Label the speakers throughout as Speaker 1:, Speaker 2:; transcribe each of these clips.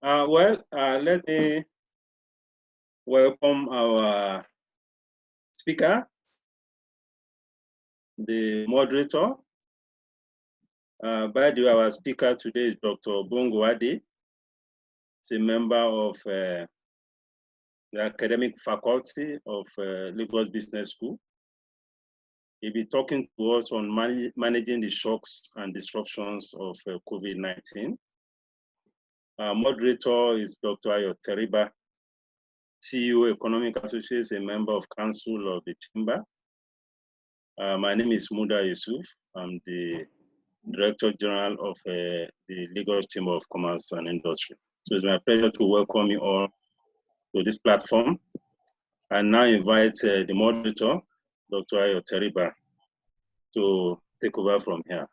Speaker 1: Let me welcome our speaker, the moderator. By the way, our speaker today is Dr. Bongo Adi. He's a member of the academic faculty of Lagos Business School. He'll be talking to us on managing the shocks and disruptions of COVID-19. Our moderator is Dr. Attoh, CEO, Economic Associates, a member of Council of the Chamber. My name is Muda Yusuf. I'm the Director General of the Lagos Chamber of Commerce and Industry. So it's my pleasure to welcome you all to this platform. I now invite the moderator, Dr. Attoh, to take over from here.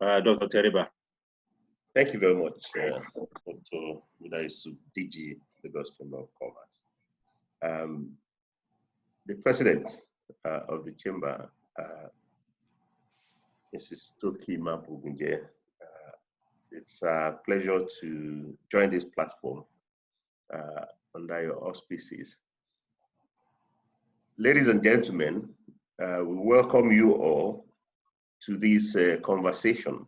Speaker 1: Dr. Attoh.
Speaker 2: Thank you very much, Dr. Muda Yusuf, DG, Lagos Chamber of Commerce. The President of the Chamber, Mrs. Toki Mabugunje, it's a pleasure to join this platform under your auspices. Ladies and gentlemen, we welcome you all to this conversation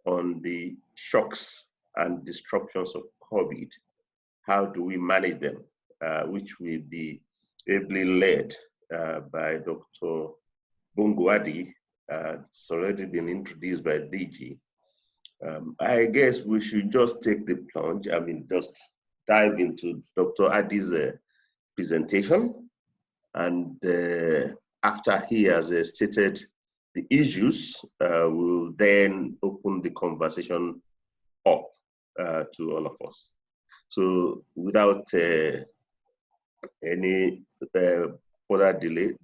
Speaker 2: on the shocks and disruptions of COVID. How do we manage them, which will be ably led by Dr. Bongo Adi. It's already been introduced by DG. I guess we should just take the plunge, just dive into Dr. Adi's presentation. And after he has stated the issues, we'll then open the conversation up to all of us. So without any further delay,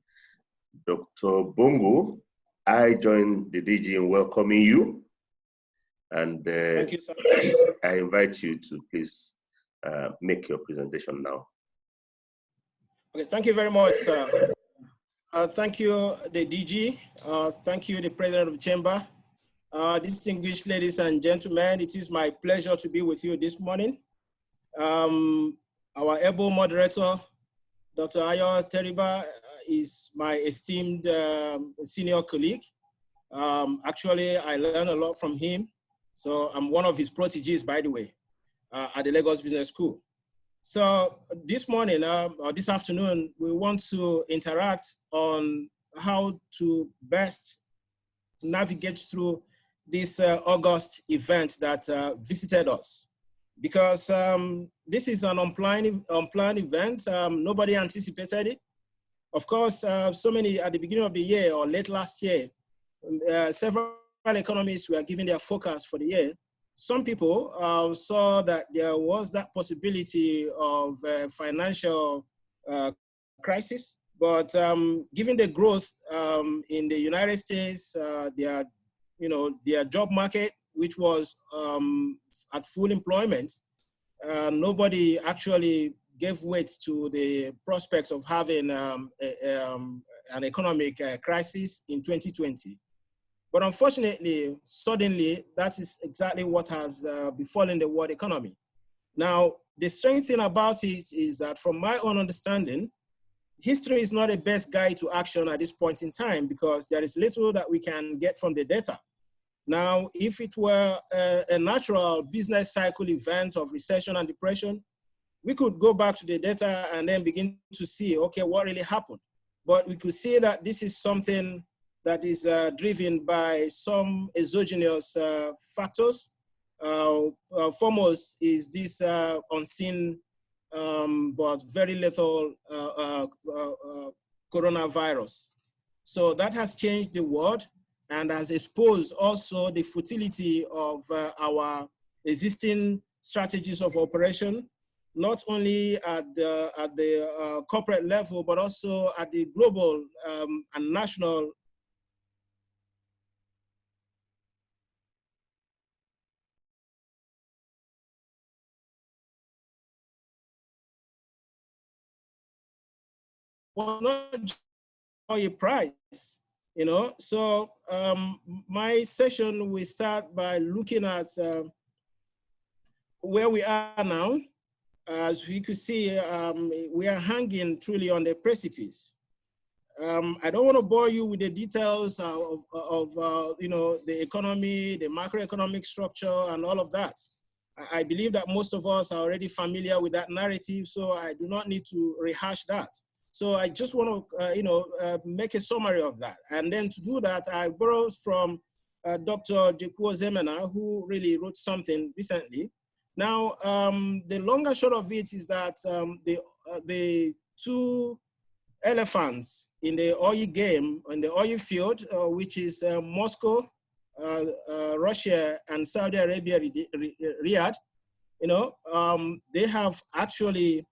Speaker 2: Dr. Bongo, I join the DG in welcoming you. And
Speaker 3: thank you, sir.
Speaker 2: I invite you to please make your presentation now.
Speaker 3: Okay, thank you very much, sir. Thank you, the DG. Thank you, the President of the Chamber. Distinguished ladies and gentlemen, it is my pleasure to be with you this morning. Our able moderator, Dr. Attoh, is my esteemed senior colleague. Actually, I learned a lot from him. So I'm one of his proteges, by the way, at the Lagos Business School. So this morning, or this afternoon, we want to interact on how to best navigate through this August event that visited us. Because this is an unplanned event. Nobody anticipated it. Of course, so many at the beginning of the year or late last year, several economists were giving their forecast for the year. Some people saw that there was that possibility of financial crisis, but given the growth in the United States, their job market, which was at full employment, nobody actually gave weight to the prospects of having an economic crisis in 2020. But unfortunately, suddenly, that is exactly what has befallen the world economy. Now, the strange thing about it is that from my own understanding, history is not a best guide to action at this point in time because there is little that we can get from the data. Now, if it were a natural business cycle event of recession and depression, we could go back to the data and then begin to see, okay, what really happened? But we could see that this is something that is driven by some exogenous factors. Foremost is this unseen but very little coronavirus. So that has changed the world and has exposed also the futility of our existing strategies of operation, not only at the corporate level, but also at the global and national was not just a price, So my session will start by looking at where we are now, as we could see, we are hanging truly on the precipice. I don't want to bore you with the details of the economy, the macroeconomic structure, and all of that. I believe that most of us are already familiar with that narrative, so I do not need to rehash that. So I just want to, make a summary of that. And then to do that, I borrowed from Dr. Jekuo Zemena, who really wrote something recently. Now, the long and short of it is that the two elephants in the oil game, in the oil field, which is Moscow, Russia, and Saudi Arabia, Riyadh, they have actually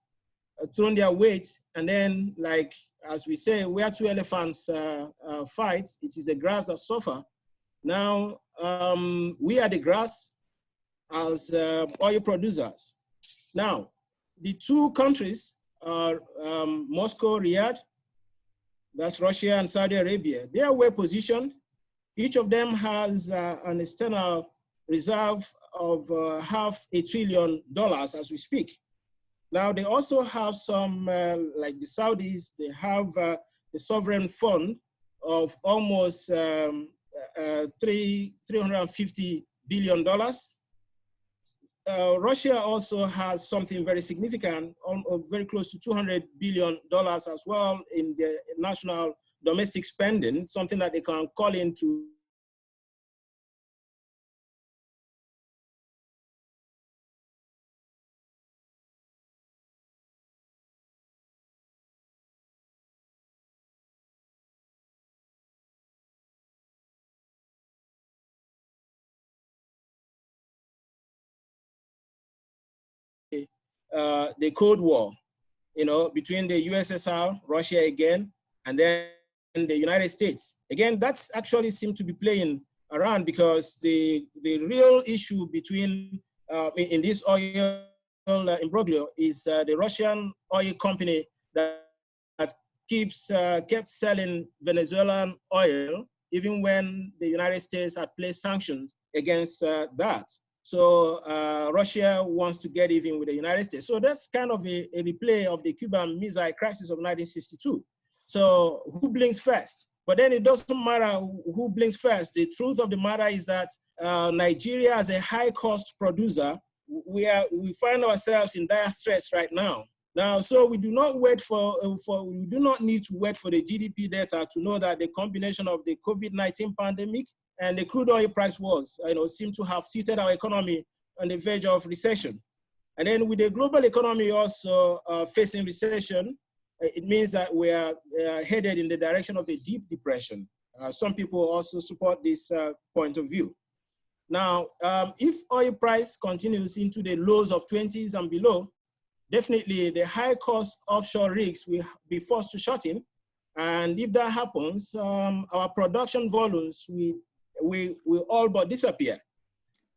Speaker 3: thrown their weight, and then, like, as we say, where two elephants fight, it is the grass that suffer. Now, we are the grass as oil producers. Now, the two countries are Moscow, Riyadh, that's Russia and Saudi Arabia. They are well positioned. Each of them has an external reserve of $500 billion as we speak. Now, they also have some, like the Saudis, they have the sovereign fund of almost $350 billion. Russia also has something very significant, very close to $200 billion as well in the national domestic spending, something that they can call into the Cold War, between the USSR, Russia again, and then the United States. Again, that's actually seemed to be playing around because the real issue between, in this oil imbroglio is the Russian oil company that kept selling Venezuelan oil, even when the United States had placed sanctions against that. So Russia wants to get even with the United States. So that's kind of a replay of the Cuban Missile Crisis of 1962. So who blinks first? But then it doesn't matter who blinks first. The truth of the matter is that Nigeria, as a high-cost producer, we find ourselves in dire stress right now. So we do not wait we do not need to wait for the GDP data to know that the combination of the COVID-19 pandemic and the crude oil price wars, seem to have tilted our economy on the verge of recession. And then with the global economy also facing recession, it means that we are headed in the direction of a deep depression. Some people also support this point of view. Now, if oil price continues into the lows of 20s and below, definitely the high cost offshore rigs will be forced to shut in. And if that happens, our production volumes will all but disappear.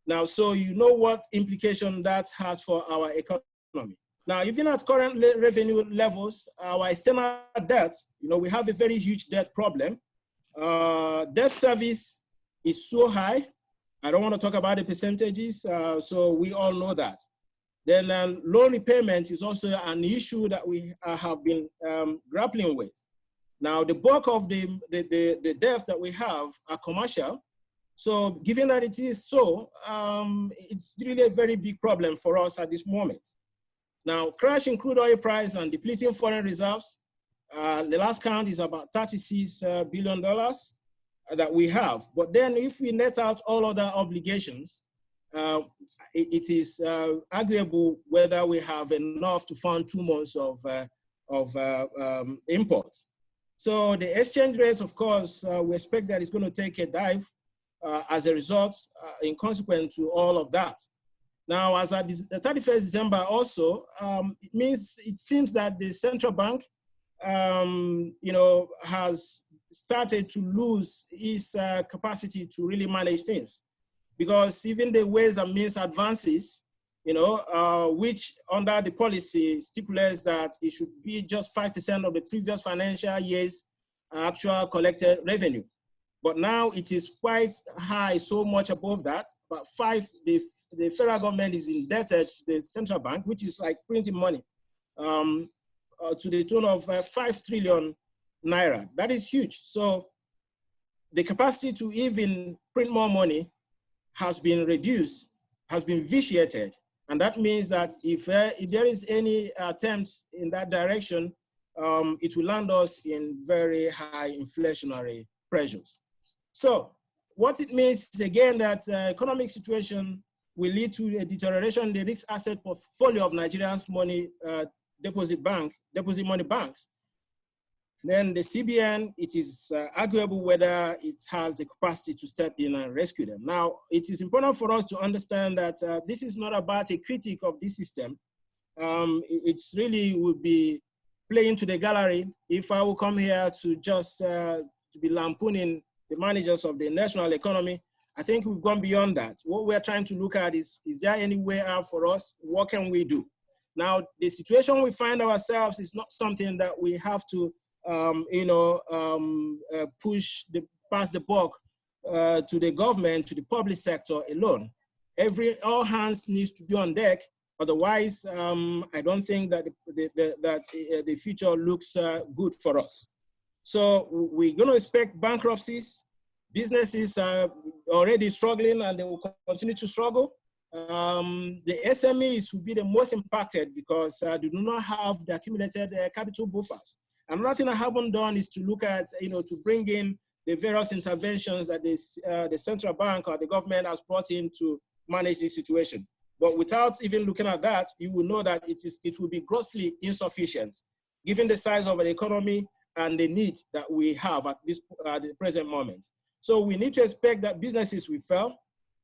Speaker 3: Now, so you know what implication that has for our economy. Now, even at current revenue levels, our external debt, we have a very huge debt problem. Debt service is so high. I don't want to talk about the percentages, so we all know that. Then loan repayment is also an issue that we have been grappling with. Now, the bulk of the debt that we have are commercial. So given that it is so, it's really a very big problem for us at this moment. Now, crashing crude oil price and depleting foreign reserves, the last count is about $36 billion that we have. But then if we net out all other obligations, it is arguable whether we have enough to fund 2 months of imports. So the exchange rate, of course, we expect that it's going to take a dive as a result, in consequence to all of that. Now, as at the 31st December also, it seems that the central bank, has started to lose its capacity to really manage things. Because even the Ways and Means advances, which under the policy stipulates that it should be just 5% of the previous financial year's actual collected revenue. But now it is quite high, so much above that. About 5, the federal government is indebted to the central bank, which is like printing money, to the tune of 5 trillion naira. That is huge. So the capacity to even print more money has been reduced, has been vitiated. And that means that if there is any attempt in that direction, it will land us in very high inflationary pressures. So what it means is, again, that economic situation will lead to a deterioration in the risk asset portfolio of Nigeria's money deposit money banks. Then the CBN, it is arguable whether it has the capacity to step in and rescue them. Now, it is important for us to understand that this is not about a critique of this system. It's really would be playing to the gallery if I will come here to just to be lampooning the managers of the national economy. I think we've gone beyond that. What we're trying to look at is there any way out for us? What can we do? Now, the situation we find ourselves is not something that we have to pass the buck to the government, to the public sector alone. All hands needs to be on deck. Otherwise, I don't think that the future looks good for us. So we're going to expect bankruptcies. Businesses are already struggling and they will continue to struggle. The SMEs will be the most impacted because they do not have the accumulated capital buffers. Another thing I haven't done is to look at, to bring in the various interventions that the central bank or the government has brought in to manage this situation. But without even looking at that, you will know that it will be grossly insufficient, given the size of an economy and the need that we have at the present moment. So we need to expect that businesses will fail.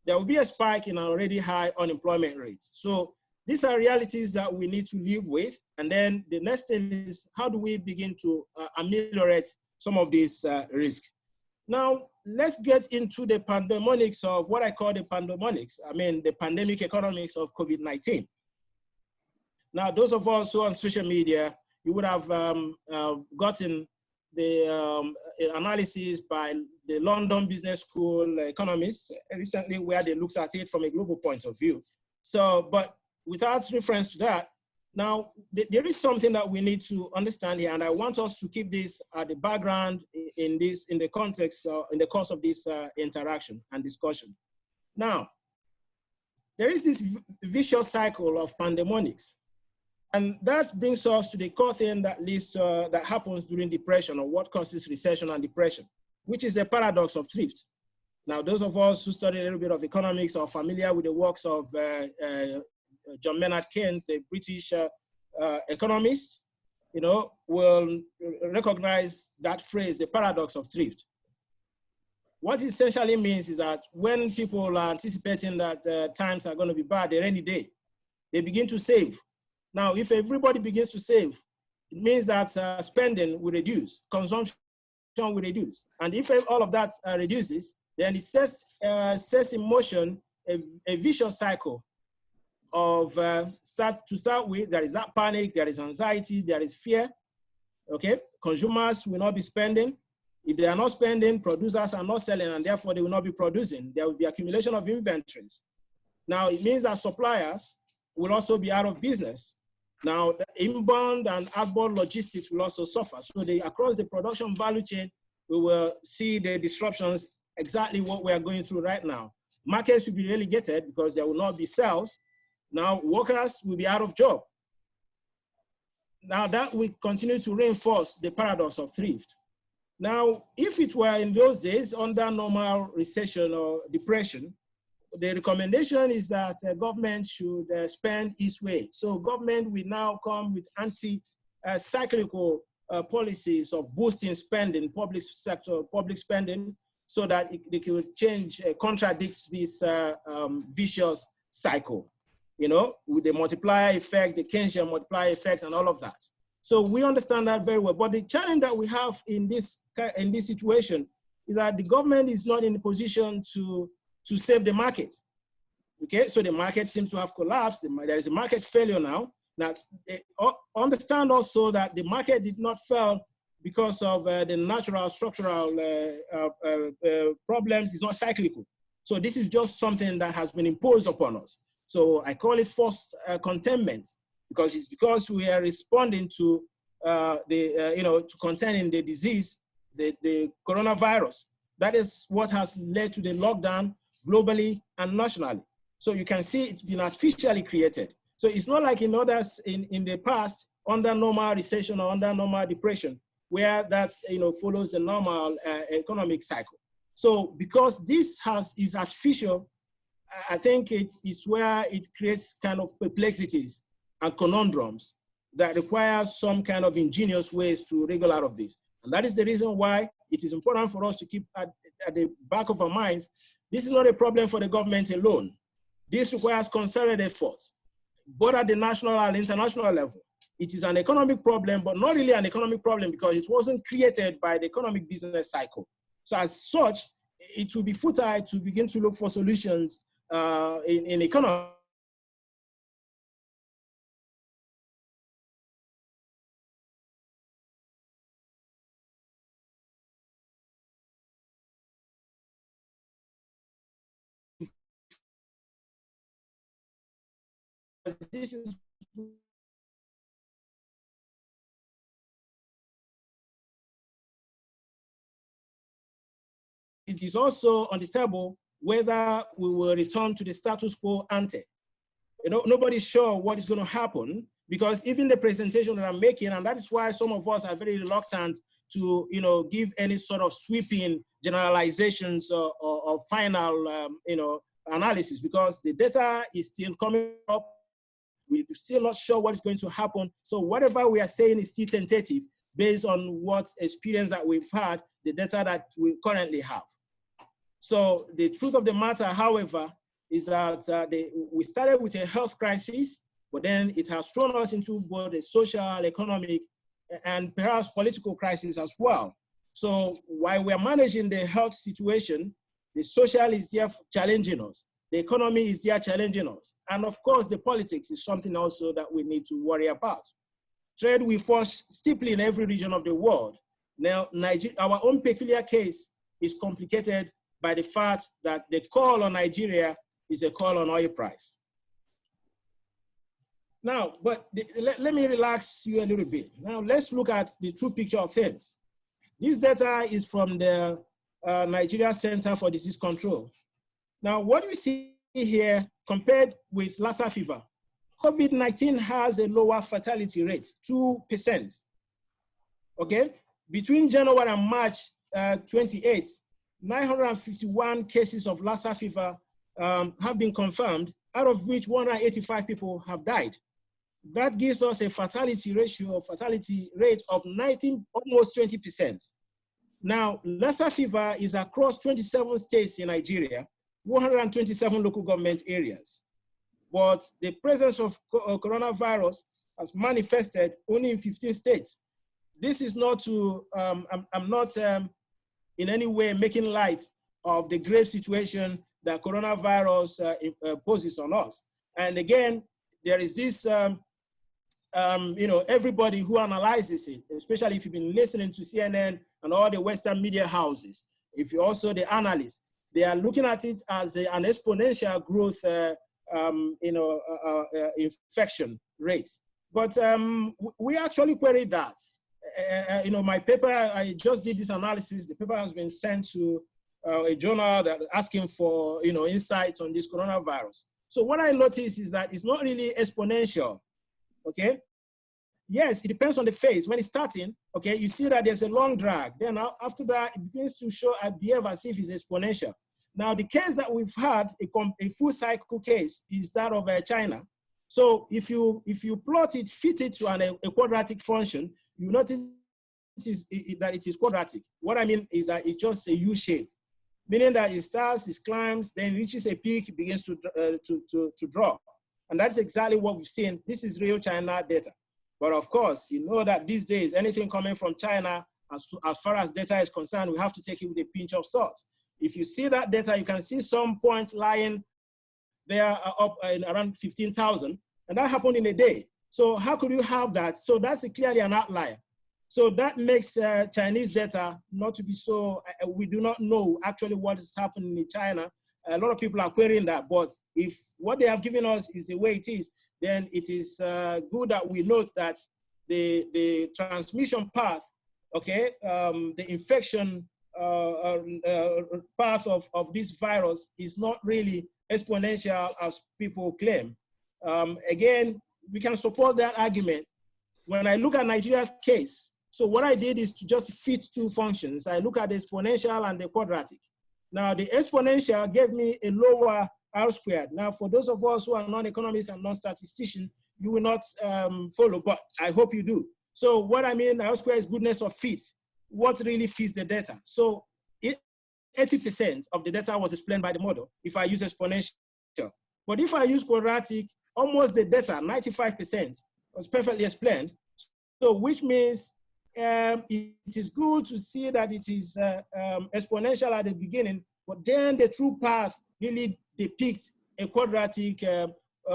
Speaker 3: There will be a spike in an already high unemployment rate. So these are realities that we need to live with. And then the next thing is, how do we begin to ameliorate some of these risks? Now, let's get into the pandemonics of what I call the pandemonics. I mean, the pandemic economics of COVID-19. Now, those of us who are on social media, you would have gotten the analysis by the London Business School economists recently, where they looked at it from a global point of view. So, but without reference to that, now there is something that we need to understand here, and I want us to keep this at the background in the context, in the course of this interaction and discussion. Now, there is this vicious cycle of pandemonics. And that brings us to the core thing that that happens during depression, or what causes recession and depression, which is a paradox of thrift. Now, those of us who study a little bit of economics are familiar with the works of John Maynard Keynes, the British economist, will recognize that phrase, the paradox of thrift. What it essentially means is that when people are anticipating that times are going to be bad, a rainy day, they begin to save. Now, if everybody begins to save, it means that spending will reduce, consumption will reduce. And if all of that reduces, then it sets in motion a vicious cycle of start with, there is that panic, there is anxiety, there is fear, okay? Consumers will not be spending. If they are not spending, producers are not selling, and therefore they will not be producing. There will be accumulation of inventories. Now, it means that suppliers will also be out of business. Now, the inbound and outbound logistics will also suffer. So across the production value chain, we will see the disruptions, exactly what we are going through right now. Markets will be relegated because there will not be sales. Now, workers will be out of job. Now, that will continue to reinforce the paradox of thrift. Now, if it were in those days under normal recession or depression, the recommendation is that government should spend its way. So government will now come with anti-cyclical policies of boosting spending, public sector, public spending, so that they could contradict this vicious cycle, with the multiplier effect, the Keynesian multiplier effect, and all of that. So we understand that very well. But the challenge that we have in this situation is that the government is not in a position to save the market. Okay, so the market seems to have collapsed. There is a market failure now. Now, understand also that the market did not fail because of the natural structural problems, is not cyclical. So this is just something that has been imposed upon us. So I call it forced containment, because it's because we are responding to to containing the disease, the coronavirus. That is what has led to the lockdown globally and nationally. So you can see it's been artificially created. So it's not like in others in the past, under normal recession or under normal depression, where that follows the normal economic cycle. So because this is artificial, I think it is where it creates kind of perplexities and conundrums that require some kind of ingenious ways to wriggle out of this. And that is the reason why it is important for us to keep at the back of our minds, this is not a problem for the government alone. This requires concerted efforts, both at the national and international level. It is an economic problem, but not really an economic problem because it wasn't created by the economic business cycle. So as such, it will be futile to begin to look for solutions in economy. This is it is also on the table whether we will return to the status quo ante. Nobody's sure what is going to happen, because even the presentation that I'm making, and that is why some of us are very reluctant to give any sort of sweeping generalizations or final analysis, because the data is still coming up. We're still not sure what is going to happen. So whatever we are saying is still tentative based on what experience that we've had, the data that we currently have. So the truth of the matter, however, is that we started with a health crisis, but then it has thrown us into both a social, economic, and perhaps political crisis as well. So while we're managing the health situation, the social is there challenging us. The economy is there challenging us. And of course, the politics is something also that we need to worry about. Trade will force steeply in every region of the world. Now, our own peculiar case is complicated by the fact that the call on Nigeria is a call on oil price. Now, but let me relax you a little bit. Now, let's look at the true picture of things. This data is from the Nigeria Center for Disease Control. Now, what we see here compared with Lassa fever, COVID-19 has a lower fatality rate, 2%. Okay, between January and March 28, 951 cases of Lassa fever have been confirmed, out of which 185 people have died. That gives us a fatality rate of 19, almost 20%. Now, Lassa fever is across 27 states in Nigeria, 127 local government areas. But the presence of coronavirus has manifested only in 15 states. This is not to, I'm not in any way making light of the grave situation that coronavirus poses on us. And again, there is this, everybody who analyzes it, especially if you've been listening to CNN and all the Western media houses, if you're also the analysts, they are looking at it as an exponential growth, infection rate. But we actually queried that. My paper, I just did this analysis. The paper has been sent to a journal that asking for, insights on this coronavirus. So what I noticed is that it's not really exponential, okay? Yes, it depends on the phase. When it's starting, okay, you see that there's a long drag. Then after that, it begins to show and behave as if it's exponential. Now, the case that we've had, a full cycle case, is that of China. So if you plot it, fit it to a quadratic function, you notice that it is quadratic. What I mean is that it's just a U shape, meaning that it starts, it climbs, then reaches a peak, it begins to drop. And that's exactly what we've seen. This is real China data. But of course, you know that these days, anything coming from China, as far as data is concerned, we have to take it with a pinch of salt. If you see that data, you can see some point lying there up around 15,000, and that happened in a day. So how could you have that? So that's clearly an outlier. So that makes Chinese data not to be so, we do not know actually what is happening in China. A lot of people are querying that, but if what they have given us is the way it is, then it is good that we note that the transmission path, okay, the infection path of this virus is not really exponential as people claim. Again, we can support that argument. When I look at Nigeria's case, so what I did is to just fit two functions. I look at the exponential and the quadratic. Now the exponential gave me a lower R squared. Now for those of us who are non-economists and non-statisticians, you will not follow, but I hope you do. So what I mean, R squared is goodness of fit. What really fits the data? So 80% of the data was explained by the model if I use exponential. But if I use quadratic, almost the data, 95%, was perfectly explained. So which means it is good to see that it is exponential at the beginning, but then the true path really depicts a quadratic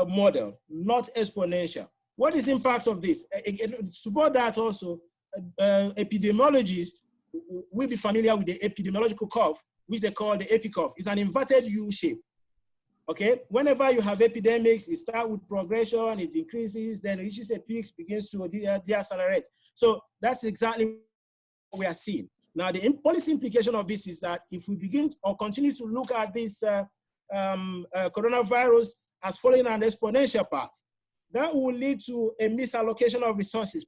Speaker 3: model, not exponential. What is the impact of this? To support that also, epidemiologists will be familiar with the epidemiological curve, which they call the Epi-Curve. It's an inverted U shape. Okay, whenever you have epidemics, it starts with progression, it increases, then it reaches a peak, begins to deaccelerate. So that's exactly what we are seeing. Now, the policy implication of this is that if we begin or continue to look at this coronavirus as following an exponential path, that will lead to a misallocation of resources.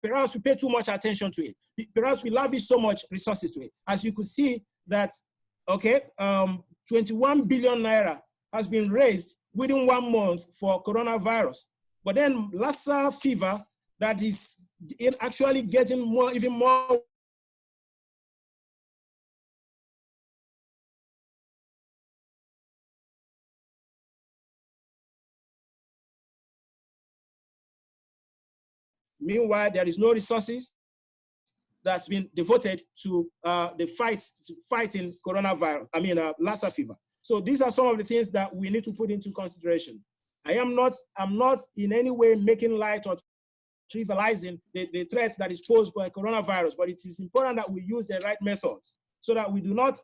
Speaker 3: Perhaps we pay too much attention to it. Perhaps we lavish so much resources to it. As you could see that, okay, 21 billion naira has been raised within 1 month for coronavirus. But then Lassa fever that is actually getting more, even more. Meanwhile, there is no resources that's been devoted to fighting coronavirus, Lassa fever. So these are some of the things that we need to put into consideration. I'm not in any way making light or trivializing the threats that is posed by coronavirus, but it is important that we use the right methods so that we do not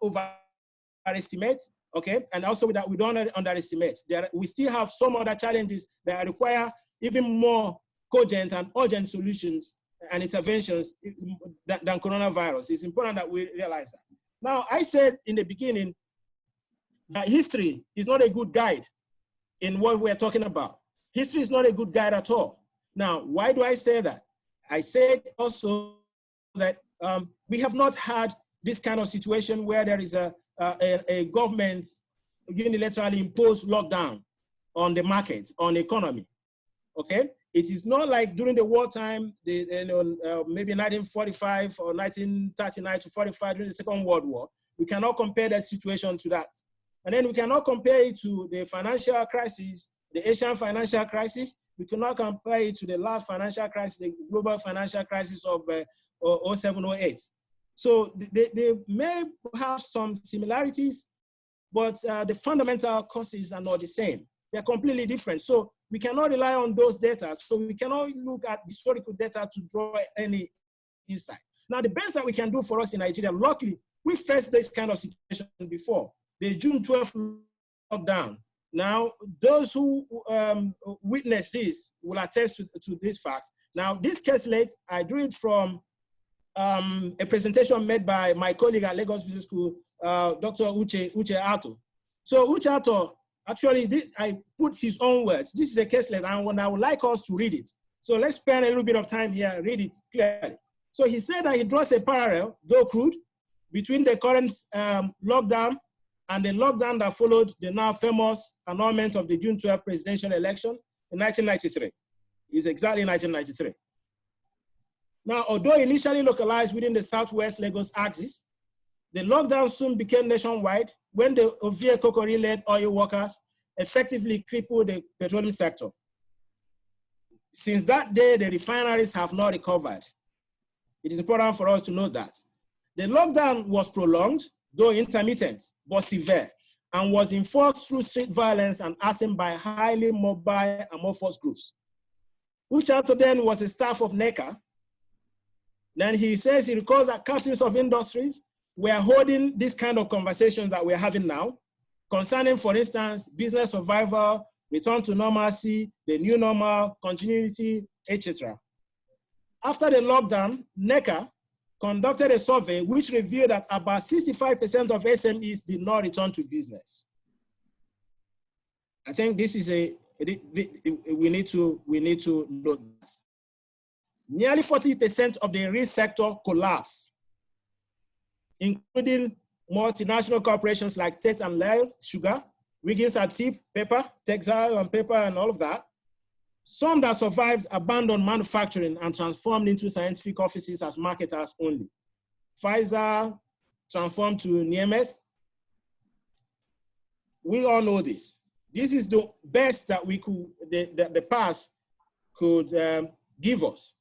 Speaker 3: overestimate, okay, and also that we don't underestimate. We still have some other challenges that require even more cogent and urgent solutions and interventions than coronavirus. It's important that we realize that. Now, I said in the beginning that history is not a good guide in what we're talking about. History is not a good guide at all. Now, why do I say that? I said also that we have not had this kind of situation where there is a government unilaterally imposed lockdown on the market, on the economy, okay? It is not like during the wartime, maybe 1945 or 1939 to 45 during the Second World War. We cannot compare that situation to that. And then we cannot compare it to the financial crisis, the Asian financial crisis. We cannot compare it to the last financial crisis, the global financial crisis of 07-08. So they may have some similarities, but the fundamental causes are not the same. They're completely different. So we cannot rely on those data. So we cannot look at historical data to draw any insight. Now, the best that we can do for us in Nigeria, luckily, we faced this kind of situation before. The June 12th lockdown. Now, those who witnessed this will attest to this fact. Now, this case late, I drew it from a presentation made by my colleague at Lagos Business School, Dr. Attoh. So Attoh, actually, I put his own words. This is a case late, and I would like us to read it. So let's spend a little bit of time here, read it clearly. So he said that he draws a parallel, though crude, between the current lockdown and the lockdown that followed the now famous annulment of the June 12th presidential election in 1993. It's exactly 1993. Now, although initially localized within the Southwest Lagos axis, the lockdown soon became nationwide when the Ovie Kokori-led oil workers effectively crippled the petroleum sector. Since that day, the refineries have not recovered. It is important for us to note that. The lockdown was prolonged, though intermittent, but severe, and was enforced through street violence and arson by highly mobile amorphous groups. Attoh then was a staff of NECA, Then he says he recalls that captains of industries were holding this kind of conversations that we're having now, concerning, for instance, business survival, return to normalcy, the new normal, continuity, etc. After the lockdown, NECA conducted a survey which revealed that about 65% of SMEs did not return to business. I think this is we need to note that. Nearly 40% of the real sector collapsed, including multinational corporations like Tate and Lyle, sugar, Wiggins and Tip, paper, textile and paper and all of that. Some that survived abandoned manufacturing and transformed into scientific offices as marketers only. Pfizer transformed to Niemeth. We all know this. This is the best that we could, the past could give us.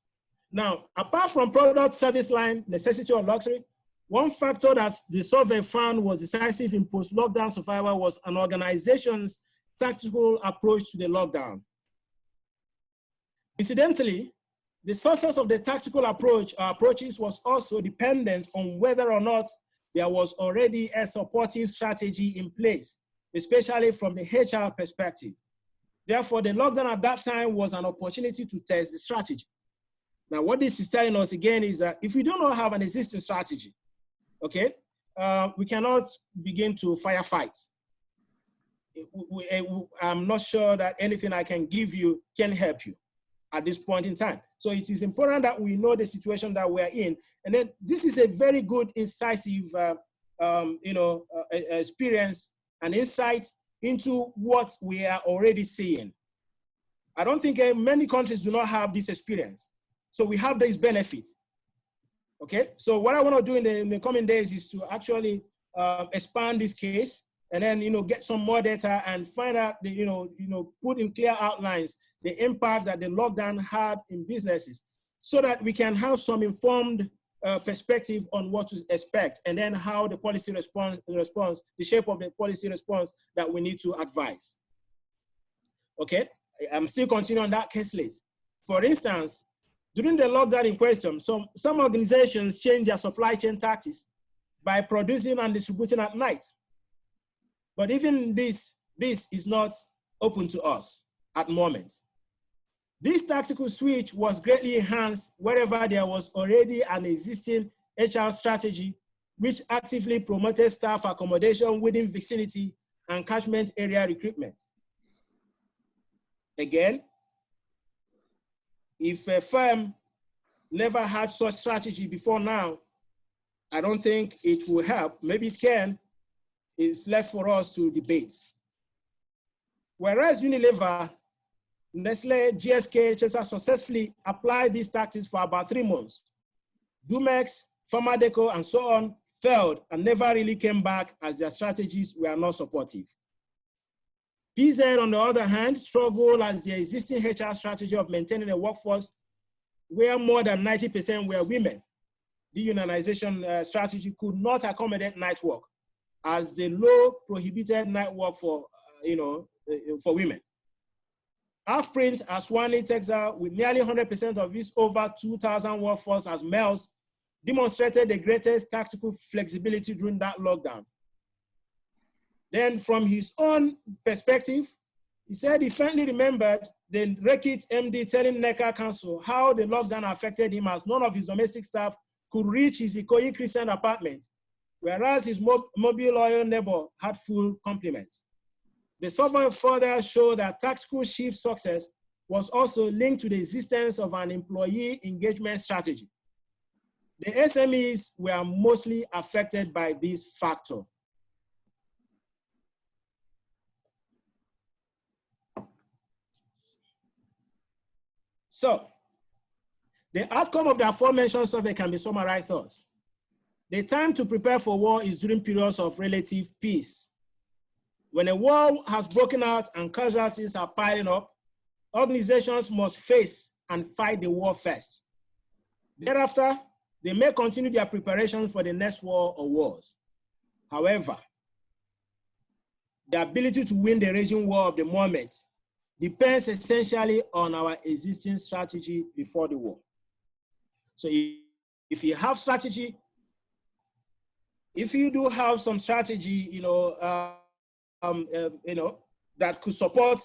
Speaker 3: Now, apart from product service line, necessity or luxury, one factor that the survey found was decisive in post-lockdown survival was an organization's tactical approach to the lockdown. Incidentally, the success of the tactical approaches was also dependent on whether or not there was already a supportive strategy in place, especially from the HR perspective. Therefore, the lockdown at that time was an opportunity to test the strategy. Now, what this is telling us again is that if we do not have an existing strategy, okay, we cannot begin to firefight. I'm not sure that anything I can give you can help you at this point in time. So it is important that we know the situation that we're in. And then this is a very good, incisive, experience and insight into what we are already seeing. I don't think many countries do not have this experience. So we have this benefit. Okay, so what I want to do in the coming days is to actually expand this case and then, get some more data and find out, put in clear outlines the impact that the lockdown had in businesses so that we can have some informed perspective on what to expect and then how the policy response, the shape of the policy response that we need to advise. Okay, I'm still continuing on that case list. For instance, during the lockdown in question, some organizations changed their supply chain tactics by producing and distributing at night. But even this is not open to us at the moment. This tactical switch was greatly enhanced wherever there was already an existing HR strategy which actively promoted staff accommodation within vicinity and catchment area recruitment. Again, if a firm never had such strategy before now, I don't think it will help. Maybe it can. It's left for us to debate. Whereas Unilever, Nestle, GSK, etc. successfully applied these tactics for about 3 months. Dumex, Pharmadeco, and so on failed and never really came back as their strategies were not supportive. PZ, on the other hand, struggled as the existing HR strategy of maintaining a workforce where more than 90% were women. The unionization strategy could not accommodate night work, as the law prohibited night work for women. Halfprint, Aswani, Texas, with nearly 100% of its over 2,000 workforce as males, demonstrated the greatest tactical flexibility during that lockdown. Then from his own perspective, he said he finally remembered the Rekit MD telling NECA Council how the lockdown affected him as none of his domestic staff could reach his Ikoyi Christian apartment, whereas his mobile loyal neighbor had full compliments. The survey further showed that tactical shift success was also linked to the existence of an employee engagement strategy. The SMEs were mostly affected by this factor. So, the outcome of the aforementioned survey can be summarized thus. The time to prepare for war is during periods of relative peace. When a war has broken out and casualties are piling up, organizations must face and fight the war first. Thereafter, they may continue their preparations for the next war or wars. However, the ability to win the raging war of the moment depends essentially on our existing strategy before the war. So if you have strategy, if you do have some strategy, that could support,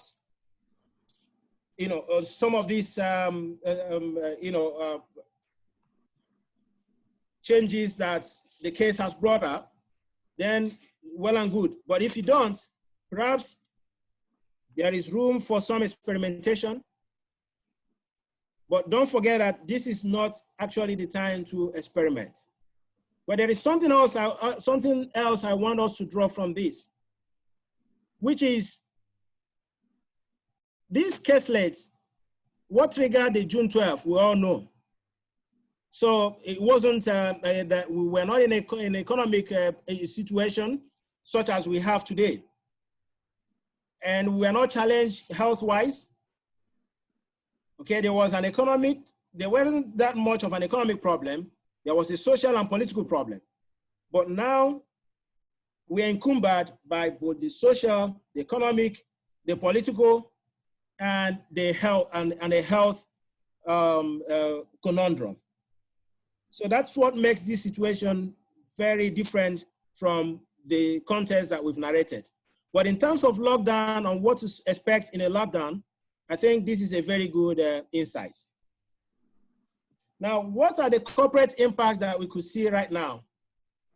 Speaker 3: some of these, changes that the case has brought up, then well and good. But if you don't, perhaps there is room for some experimentation. But don't forget that this is not actually the time to experiment. But there is something else I want us to draw from this, which is these caselets, what triggered the June 12th, we all know. So it wasn't that we were not in an economic situation such as we have today. And we are not challenged health-wise. Okay, there wasn't that much of an economic problem. There was a social and political problem. But now we are encumbered by both the social, the economic, the political, and the health conundrum. So that's what makes this situation very different from the context that we've narrated. But in terms of lockdown and what to expect in a lockdown, I think this is a very good insight. Now, what are the corporate impacts that we could see right now?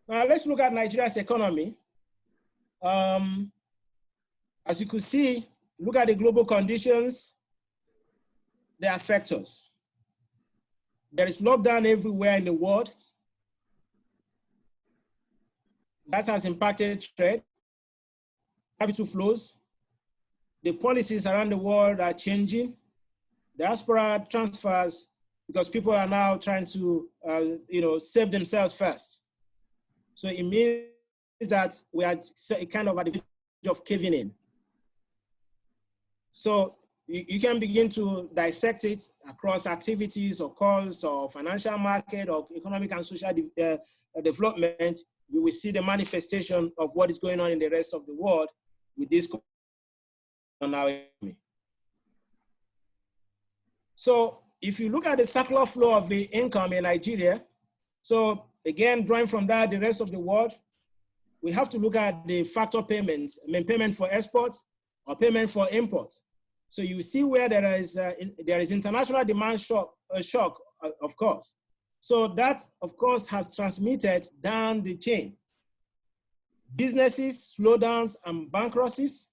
Speaker 3: Now, let's look at Nigeria's economy. As you could see, look at the global conditions, they affect us. There is lockdown everywhere in the world. That has impacted trade, capital flows. The policies around the world are changing. Diaspora transfers, because people are now trying to save themselves first. So it means that we are kind of at the verge of caving in. So you can begin to dissect it across activities or calls or financial market or economic and social development. You will see the manifestation of what is going on in the rest of the world with this on our economy. So if you look at the circular flow of the income in Nigeria, so again, drawing from that, the rest of the world, we have to look at the factor payments, payment for exports or payment for imports. So you see where there is international demand shock, of course. So that, of course, has transmitted down the chain. Businesses, slowdowns, and bankruptcies,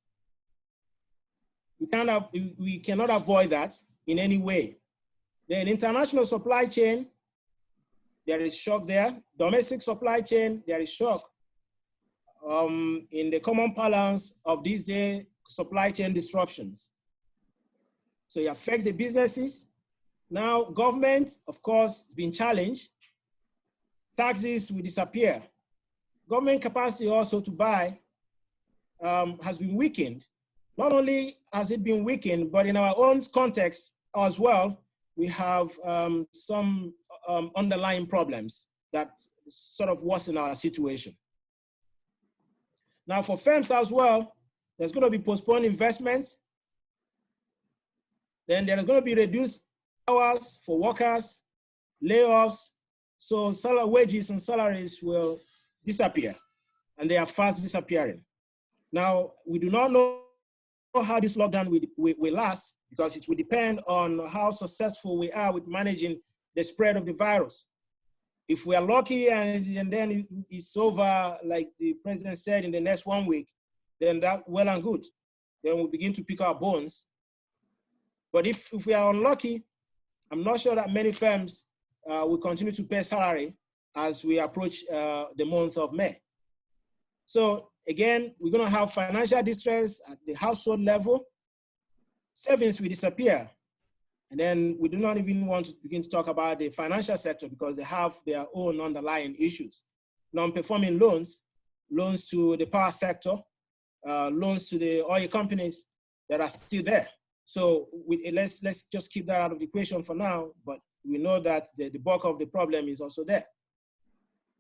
Speaker 3: we cannot avoid that in any way. Then international supply chain, there is shock there. Domestic supply chain, there is shock. In the common parlance of these days, supply chain disruptions. So it affects the businesses. Now, government, of course, has been challenged. Taxes will disappear. Government capacity also to buy has been weakened. Not only has it been weakened, but in our own context as well, we have some underlying problems that sort of worsen our situation. Now, for firms as well, there's going to be postponed investments. Then there's going to be reduced hours for workers, layoffs. So wages and salaries will disappear, and they are fast disappearing. Now, we do not know how this lockdown will last, because it will depend on how successful we are with managing the spread of the virus. If we are lucky and then it's over, like the president said, in the next 1 week, then that well and good. Then we'll begin to pick our bones. But if we are unlucky, I'm not sure that many firms will continue to pay salary as we approach the month of May. So again, we're going to have financial distress at the household level. Savings will disappear. And then we do not even want to begin to talk about the financial sector, because they have their own underlying issues. Non-performing loans, loans to the power sector, loans to the oil companies that are still there. So let's just keep that out of the equation for now, but we know that the bulk of the problem is also there.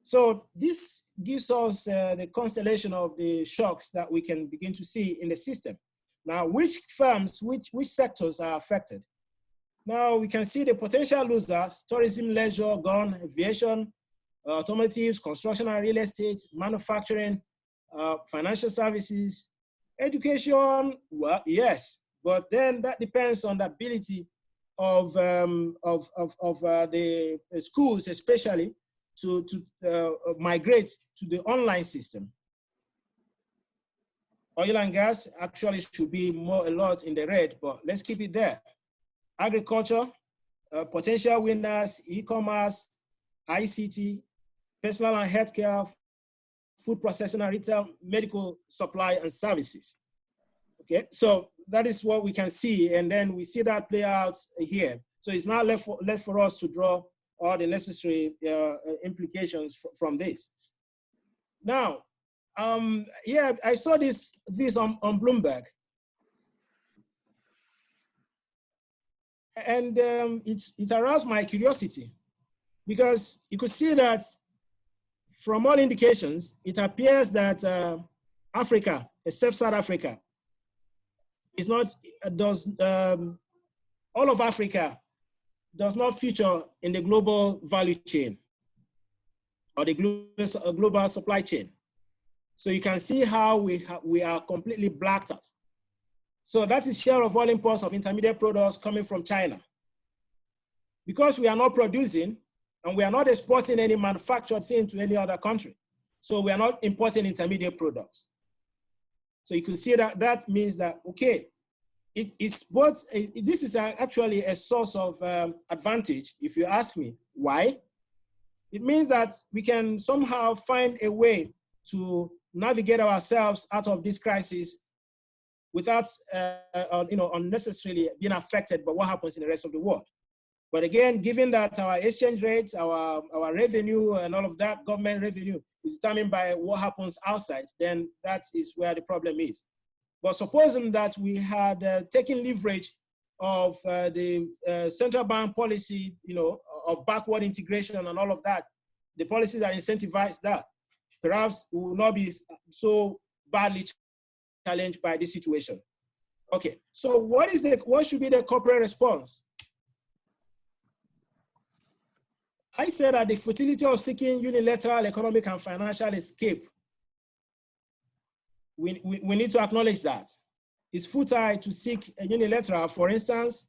Speaker 3: So this gives us the constellation of the shocks that we can begin to see in the system. Now, which firms, which sectors are affected? Now we can see the potential losers: tourism, leisure, gone, aviation, automotives, construction and real estate, manufacturing, financial services, education. Well, yes, but then that depends on the ability of the schools, especially, to migrate to the online system. Oil and gas actually should be a lot in the red, but let's keep it there. Agriculture, potential winners: e-commerce, ICT, personal and healthcare, food processing and retail, medical supply and services. Okay, so that is what we can see, and then we see that play out here. So it's not left for us to draw all the necessary implications from this. Now, yeah, I saw this on Bloomberg, and it aroused my curiosity, because you could see that from all indications, it appears that Africa, except South Africa, is not, all of Africa does not feature in the global value chain or the global supply chain. So you can see how we are completely blacked out. So that is share of all imports of intermediate products coming from China. Because we are not producing and we are not exporting any manufactured thing to any other country. So we are not importing intermediate products. So you can see that that means that, okay, it's both, this is actually a source of advantage, if you ask me. Why? It means that we can somehow find a way to navigate ourselves out of this crisis without unnecessarily being affected by what happens in the rest of the world. But again, given that our exchange rates, our revenue and all of that, government revenue, is determined by what happens outside, then that is where the problem is. But supposing that we had taken leverage of the central bank policy, of backward integration and all of that, the policies that incentivize that, perhaps we will not be so badly challenged by this situation. Okay, so what should be the corporate response? I said that the futility of seeking unilateral economic and financial escape, we need to acknowledge that. It's futile to seek a unilateral. For instance,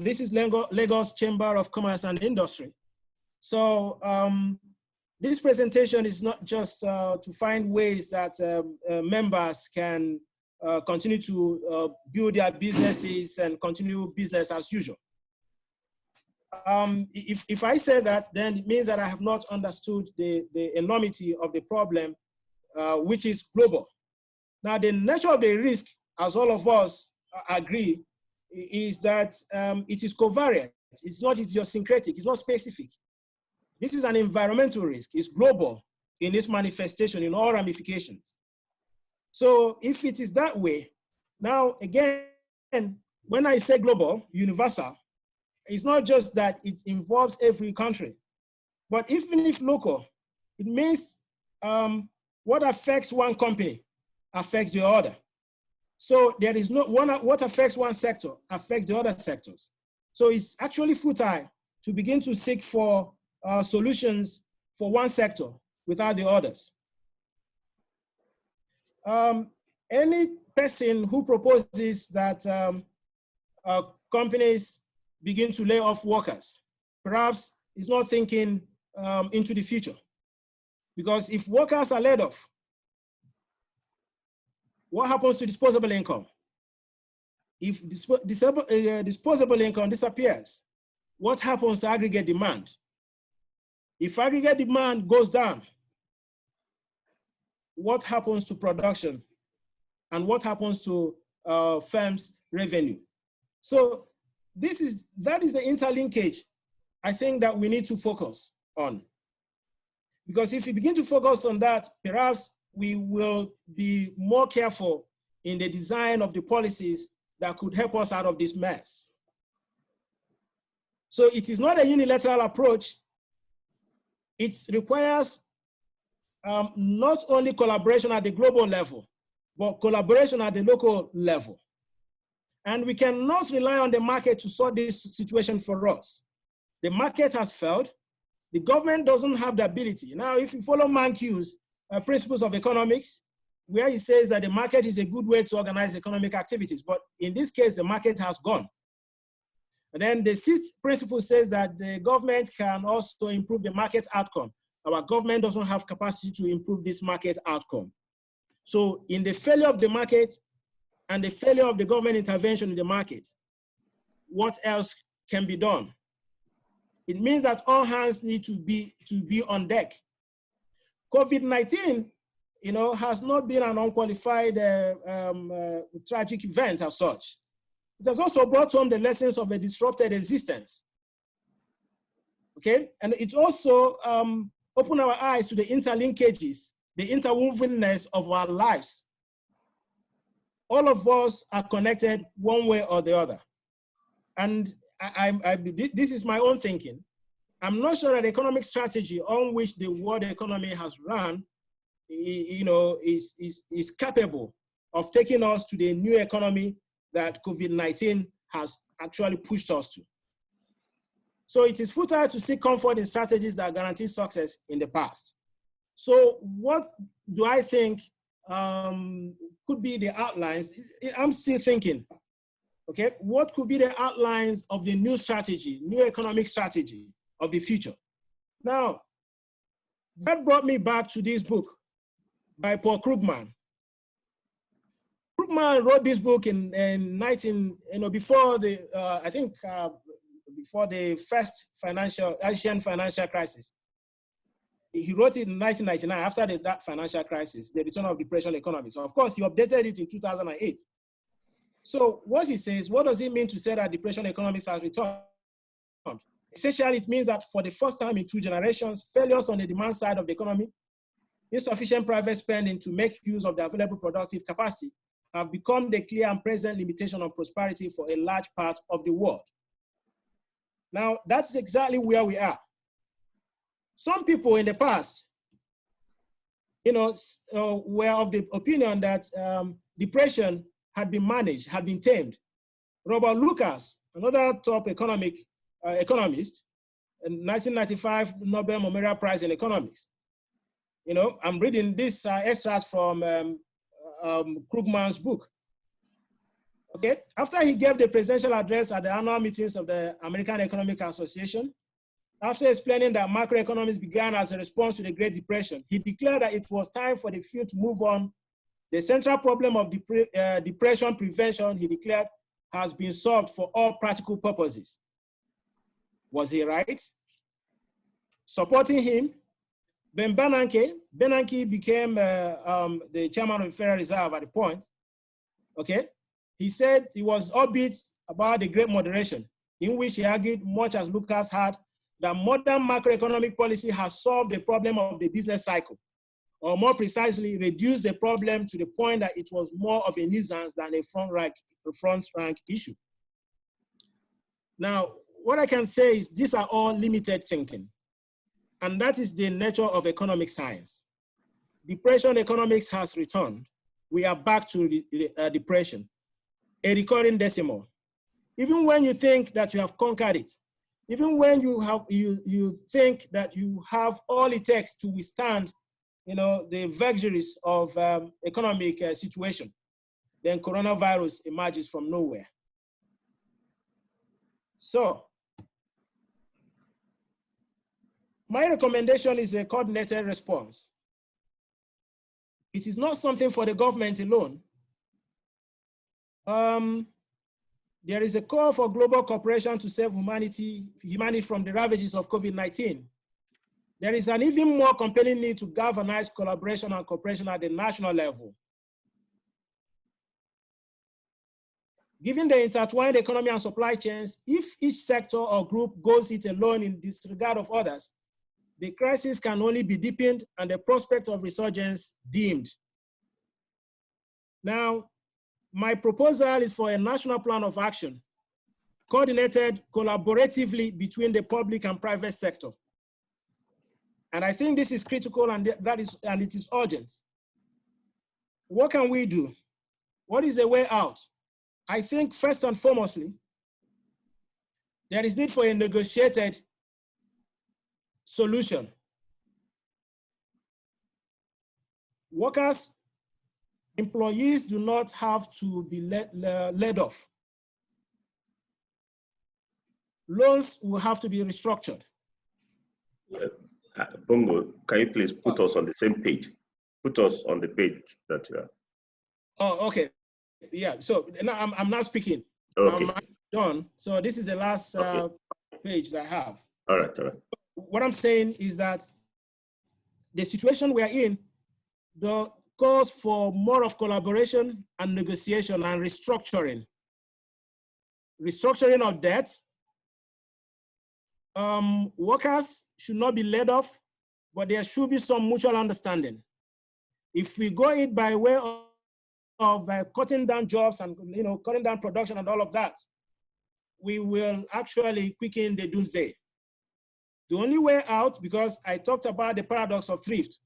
Speaker 3: this is Lagos Chamber of Commerce and Industry. So this presentation is not just to find ways that members can continue to build their businesses and continue business as usual. If I say that, then it means that I have not understood the enormity of the problem, which is global. Now, the nature of the risk, as all of us agree, is that it is covariant. It's not idiosyncratic. It's not specific. This is an environmental risk. It's global in its manifestation, in all ramifications. So if it is that way, now again, when I say global, universal, it's not just that it involves every country, but even if local, it means what affects one company affects the other. So there is no what affects one sector affects the other sectors. So it's actually futile to begin to seek for solutions for one sector without the others. Any person who proposes that companies begin to lay off workers, perhaps is not thinking into the future. Because if workers are laid off, what happens to disposable income? If disposable income disappears, what happens to aggregate demand? If aggregate demand goes down, what happens to production? And what happens to firms' revenue? So that is the interlinkage I think that we need to focus on. Because if we begin to focus on that, perhaps we will be more careful in the design of the policies that could help us out of this mess. So it is not a unilateral approach. It requires not only collaboration at the global level, but collaboration at the local level. And we cannot rely on the market to sort this situation for us. The market has failed. The government doesn't have the ability. Now, if you follow Mankew's principles of economics, where he says that the market is a good way to organize economic activities, but in this case, the market has gone. And then the sixth principle says that the government can also improve the market outcome. Our government doesn't have capacity to improve this market outcome. So in the failure of the market and the failure of the government intervention in the market, what else can be done? It means that all hands need to be on deck. COVID-19, has not been an unqualified tragic event as such. It has also brought home the lessons of a disrupted existence. Okay, and it also opened our eyes to the interlinkages, the interwovenness of our lives. All of us are connected one way or the other. And this is my own thinking. I'm not sure that the economic strategy on which the world economy has run, is capable of taking us to the new economy that COVID-19 has actually pushed us to. So it is futile to seek comfort in strategies that guarantee success in the past. So what do I think could be the outlines? I'm still thinking, okay, what could be the outlines of the new strategy, new economic strategy of the future? Now, that brought me back to this book by Paul Krugman. Krugman wrote this book in before the, before the first Asian financial crisis. He wrote it in 1999, after that financial crisis, the return of depression economics. Of course, he updated it in 2008. So what he says, what does it mean to say that depression economics has returned? Essentially, it means that for the first time in 2 generations, failures on the demand side of the economy, insufficient private spending to make use of the available productive capacity have become the clear and present limitation on prosperity for a large part of the world. Now, that's exactly where we are. Some people in the past, were of the opinion that depression had been managed, had been tamed. Robert Lucas, another top economist, in 1995 Nobel Memorial Prize in Economics. I'm reading this extract from Krugman's book. Okay, after he gave the presidential address at the annual meetings of the American Economic Association, after explaining that macroeconomics began as a response to the Great Depression, he declared that it was time for the field to move on. The central problem of depression prevention, he declared, has been solved for all practical purposes. Was he right? Supporting him, Bernanke became the chairman of the Federal Reserve at the point. Okay, he said he was upbeat about the Great Moderation, in which he argued, much as Lucas had, that modern macroeconomic policy has solved the problem of the business cycle, or more precisely, reduced the problem to the point that it was more of a nuisance than a front rank issue. Now, what I can say is these are all limited thinking, and that is the nature of economic science. Depression economics has returned. We are back to depression, a recurring decimal. Even when you think that you have conquered it, even when you think that you have all it takes to withstand, the vagaries of economic situation, then coronavirus emerges from nowhere. So, my recommendation is a coordinated response. It is not something for the government alone. There is a call for global cooperation to save humanity from the ravages of COVID-19. There is an even more compelling need to galvanize collaboration and cooperation at the national level. Given the intertwined economy and supply chains, if each sector or group goes it alone in disregard of others, the crisis can only be deepened and the prospect of resurgence dimmed. Now, my proposal is for a national plan of action, coordinated collaboratively between the public and private sector. And I think this is critical and it is urgent. What can we do? What is the way out? I think first and foremostly, there is need for a negotiated solution. Workers, employees do not have to be laid off. Loans will have to be restructured.
Speaker 2: Bongo, can you please put us on the same page? Put us on the page that you are.
Speaker 3: Oh, okay. Yeah, so now I'm not speaking.
Speaker 2: Okay.
Speaker 3: I'm done. So this is the last page that I have.
Speaker 2: All right, all right.
Speaker 3: What I'm saying is that the situation we are in, the calls for more of collaboration and negotiation and restructuring. Restructuring of debt. Workers should not be laid off, but there should be some mutual understanding. If we go it by way of cutting down jobs and cutting down production and all of that, we will actually quicken the doomsday. The only way out, because I talked about the paradox of thrift.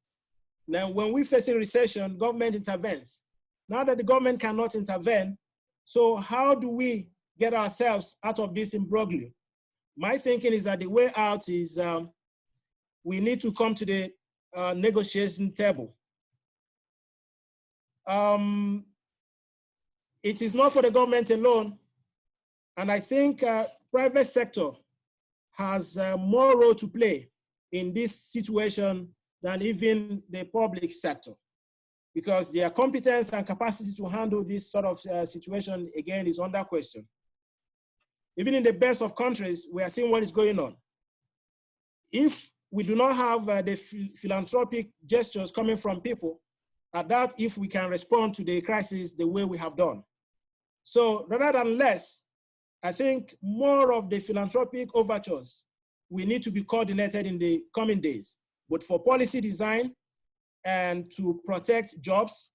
Speaker 3: Now, when we're facing recession, government intervenes. Now that the government cannot intervene, so how do we get ourselves out of this imbroglio? My thinking is that the way out is we need to come to the negotiation table. It is not for the government alone, and I think private sector has more role to play in this situation than even the public sector, because their competence and capacity to handle this sort of situation, again, is under question. Even in the best of countries, we are seeing what is going on. If we do not have the philanthropic gestures coming from people, I doubt if we can respond to the crisis the way we have done. So rather than less, I think more of the philanthropic overtures we need to be coordinated in the coming days, but for policy design and to protect jobs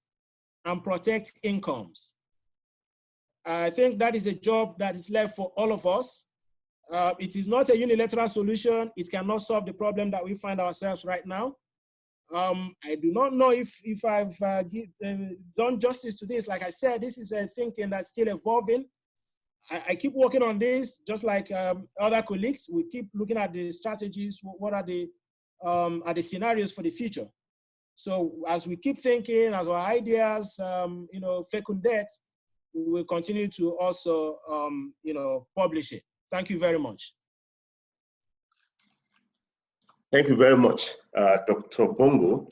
Speaker 3: and protect incomes. I think that is a job that is left for all of us. It is not a unilateral solution. It cannot solve the problem that we find ourselves right now. I do not know if I've done justice to this. Like I said, this is a thinking that's still evolving. I keep working on this, just like other colleagues. We keep looking at the strategies. What are the scenarios for the future? So as we keep thinking, as our ideas, fecundate, we will continue to also, publish it. Thank you very much.
Speaker 2: Thank you very much, Dr. Bongo.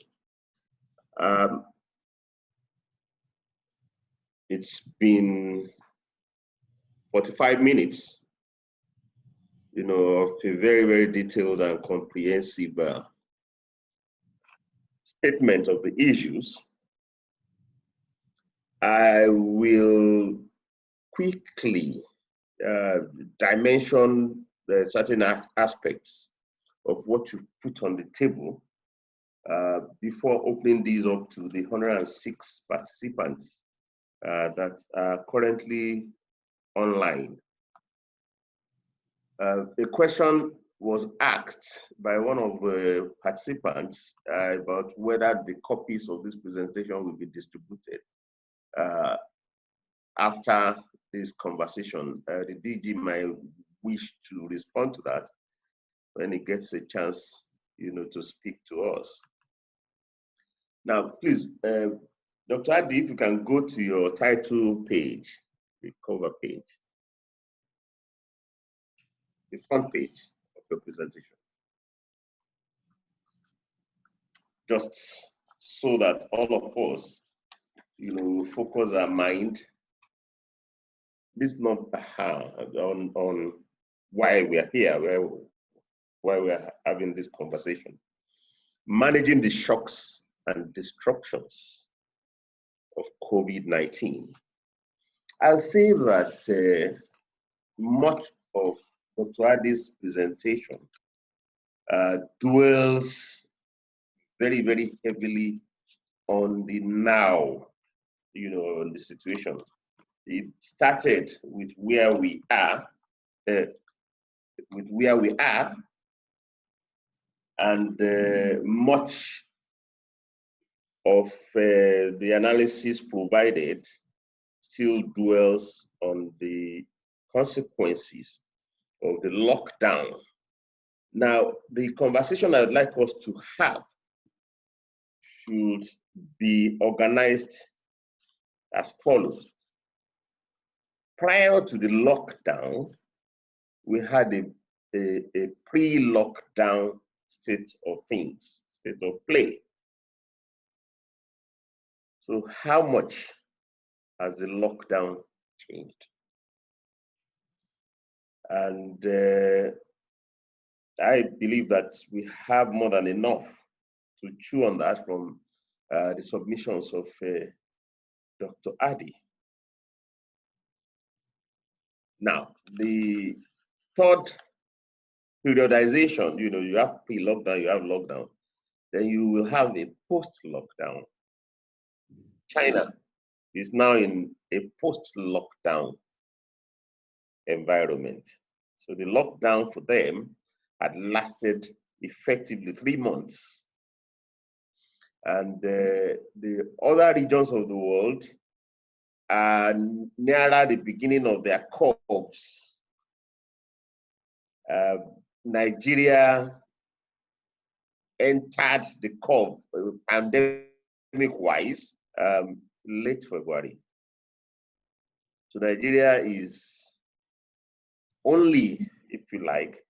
Speaker 2: It's been 45 minutes, of a very, very detailed and comprehensive statement of the issues. I will quickly dimension the certain aspects of what you put on the table before opening these up to the 106 participants that are currently online. A question was asked by one of the participants about whether the copies of this presentation will be distributed after this conversation. The DG might wish to respond to that when he gets a chance, to speak to us. Now, please, Dr. Adi, if you can go to your title page, the cover page, the front page of your presentation, just so that all of us, focus our mind. This is not on why we are here, why we are having this conversation. Managing the shocks and disruptions of COVID-19. I'll say that much of Dr. Adi's presentation dwells very, very heavily on the now, on the situation. It started with where we are, and much of the analysis provided still dwells on consequences of the lockdown. Now, the conversation I would like us to have should be organized as follows. Prior to the lockdown, we had a pre-lockdown state of things, state of play. So how much has the lockdown changed? And I believe that we have more than enough to chew on that from the submissions of Dr. Adi. Now, the third periodization, you have pre-lockdown, you have lockdown, then you will have a post-lockdown. China is now in a post-lockdown environment. So the lockdown for them had lasted effectively 3 months. And the other regions of the world are nearer the beginning of their curves. Nigeria entered the curve pandemic-wise late February. So Nigeria is only, if you like,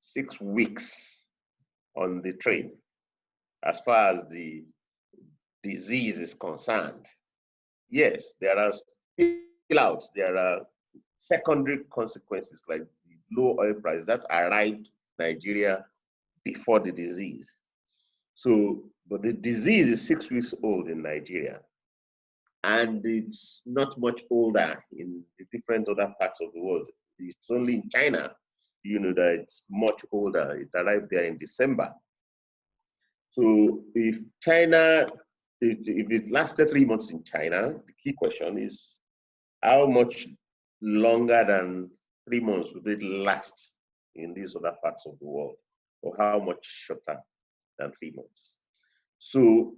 Speaker 2: 6 weeks on the train as far as the disease is concerned. Yes, there are spillouts, there are secondary consequences like the low oil price that arrived Nigeria before the disease. So, but the disease is 6 weeks old in Nigeria, and it's not much older in the different other parts of the world. It's only in China, that it's much older. It arrived there in December. So if China, if it lasted 3 months in China, the key question is how much longer than 3 months would it last in these other parts of the world, or how much shorter than 3 months? So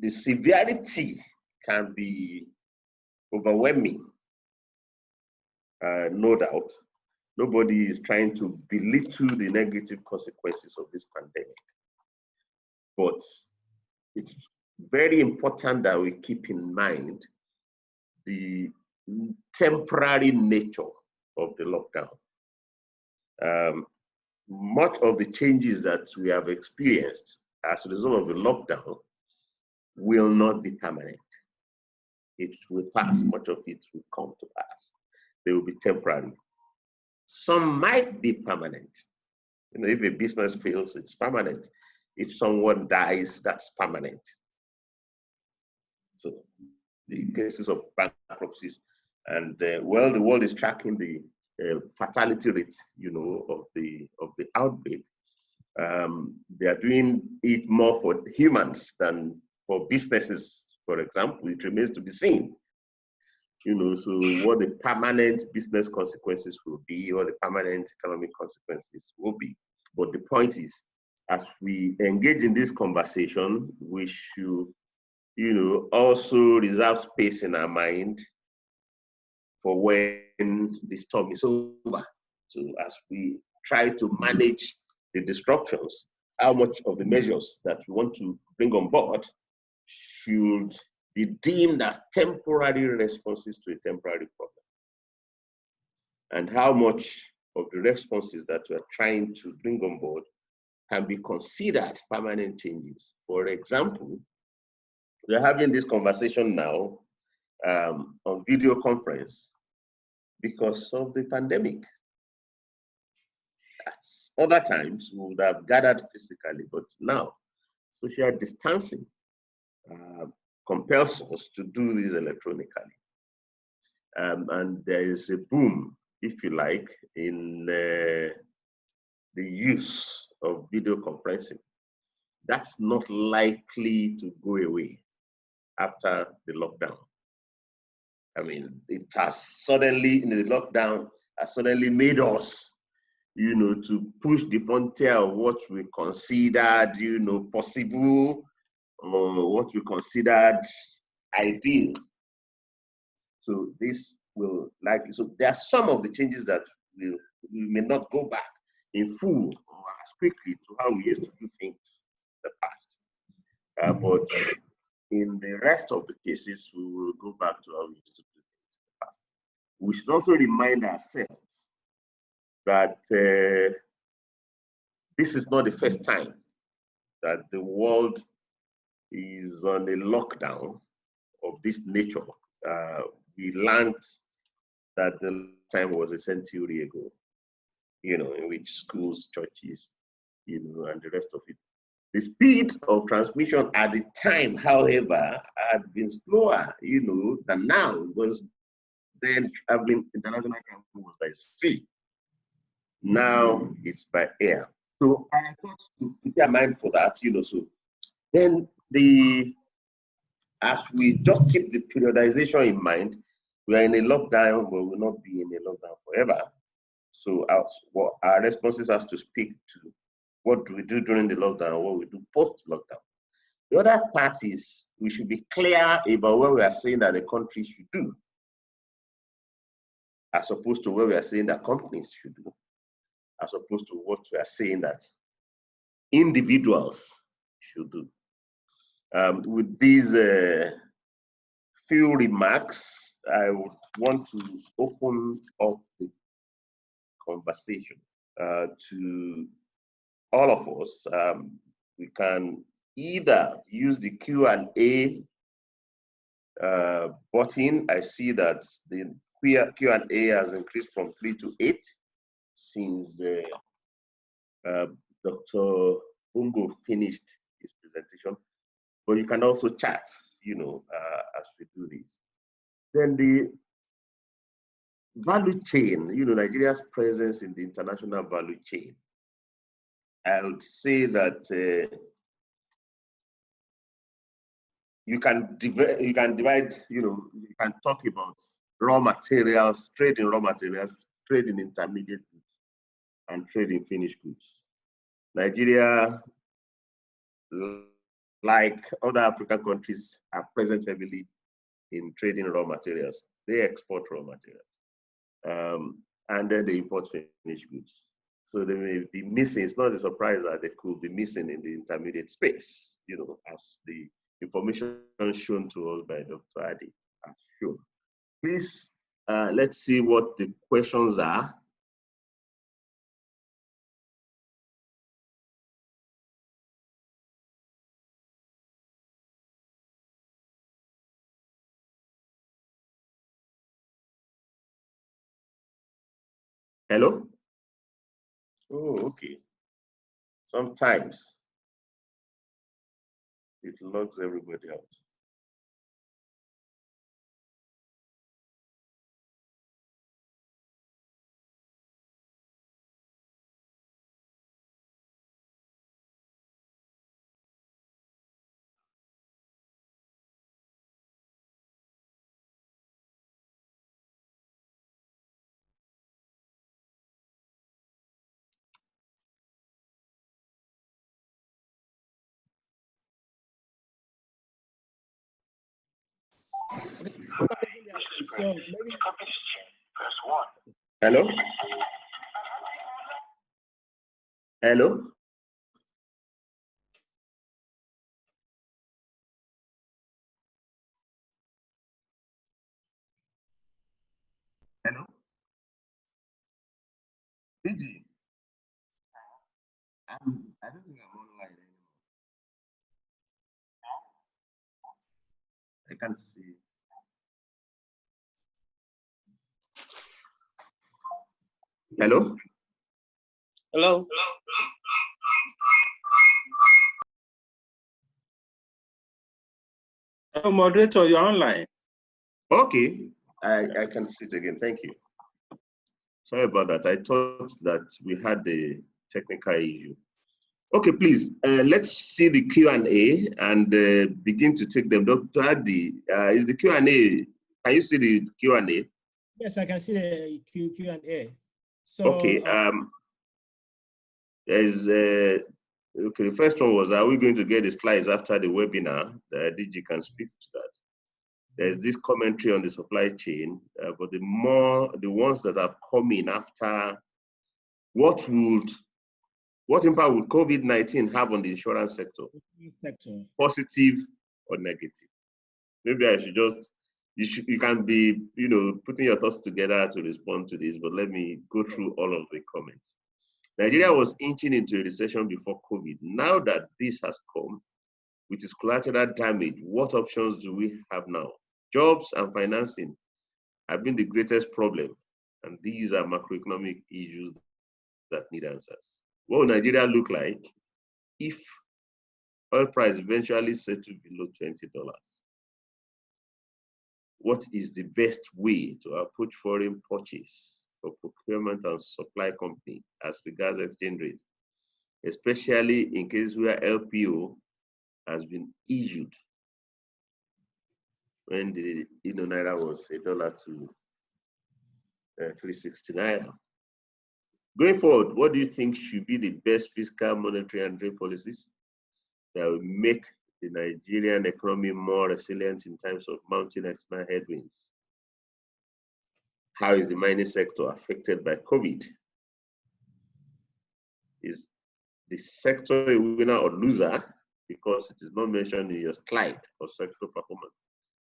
Speaker 2: the severity can be overwhelming, no doubt. Nobody is trying to belittle the negative consequences of this pandemic. But it's very important that we keep in mind the temporary nature of the lockdown. Much of the changes that we have experienced as a result of the lockdown will not be permanent. It will pass. Much of it will come to pass. They will be temporary. Some might be permanent. If a business fails, it's permanent. If someone dies, that's permanent. So the cases of bankruptcies, and the world is tracking the fatality rate, of the outbreak. They are doing it more for humans than for businesses, for example. It remains to be seen. So what the permanent business consequences will be, or the permanent economic consequences will be. But the point is, as we engage in this conversation, we should, also reserve space in our mind for when the storm is over. So as we try to manage the disruptions, how much of the measures that we want to bring on board should be deemed as temporary responses to a temporary problem, and how much of the responses that we are trying to bring on board can be considered permanent changes. For example, we're having this conversation now on video conference because of the pandemic. At other times, we would have gathered physically, but now social distancing compels us to do this electronically. And there is a boom, if you like, in the use of video conferencing. That's not likely to go away after the lockdown. I mean, it has suddenly, in the lockdown, has suddenly made us, to push the frontier of what we considered, possible, or what we considered ideal. So this will like, so there are some of the changes that we may not go back in full or as quickly to how we used to do things in the past. But in the rest of the cases, we will go back to how we used to do things in the past. We should also remind ourselves that this is not the first time that the world is on a lockdown of this nature. We learned that the time was a century ago, in which schools, churches, and the rest of it. The speed of transmission at the time, however, had been slower, than now, because then international travel was by sea. Now it's by air. So I thought to bear mind for that, so then as we just keep the periodization in mind, we are in a lockdown, but we will not be in a lockdown forever. So our responses has to speak to what do we do during the lockdown, what we do post-lockdown. The other part is we should be clear about what we are saying that the country should do, as opposed to what we are saying that companies should do, as opposed to what we are saying that individuals should do. With these few remarks, I would want to open up the conversation to all of us. We can either use the Q&A button. I see that the Q&A has increased from 3 to 8 since Dr. Bungo finished his presentation. But you can also chat, as we do this. Then the value chain, Nigeria's presence in the international value chain. I would say that you can divide, you can talk about raw materials, trade in raw materials, trade in intermediate goods, and trade in finished goods. Nigeria, like other African countries, are present heavily in trading raw materials. They export raw materials, and then they import finished goods. So they may be missing. It's not a surprise that they could be missing in the intermediate space, as the information shown to us by Dr. Adi has shown. Please, let's see what the questions are. Hello? Oh, okay. Sometimes it logs everybody out.
Speaker 3: So maybe.
Speaker 2: Hello? Hello? Hello? Digi? I don't think I'm online anymore. I can't see. Hello?
Speaker 3: Hello?
Speaker 1: Oh, moderator, you're online.
Speaker 2: Okay, I can see it again. Thank you. Sorry about that. I thought that we had the technical issue. Okay, please, let's see the Q&A and begin to take them. Dr. Adi, is the Q&A, can you see the Q&A?
Speaker 3: Yes, I can see the Q&A. So,
Speaker 2: okay, there's, okay, the first one was, are we going to get the slides after the webinar? DG can speak to that. There's this commentary on the supply chain, but the ones that have come in after, what impact would COVID-19 have on the insurance sector? Positive or negative? Maybe I should just, you can be, putting your thoughts together to respond to this, but let me go through all of the comments. Nigeria was inching into a recession before COVID. Now that this has come, with its collateral damage, what options do we have now? Jobs and financing have been the greatest problem, and these are macroeconomic issues that need answers. What will Nigeria look like if oil price eventually settled below $20? What is the best way to approach foreign purchase for procurement and supply company as regards exchange rate, especially in cases where LPO has been issued when the naira was $1 to 360 naira. Going forward, what do you think should be the best fiscal, monetary, and trade policies that will make the Nigerian economy more resilient in times of mounting external headwinds? How is the mining sector affected by COVID? Is the sector a winner or loser because it is not mentioned in your slide for sector performance?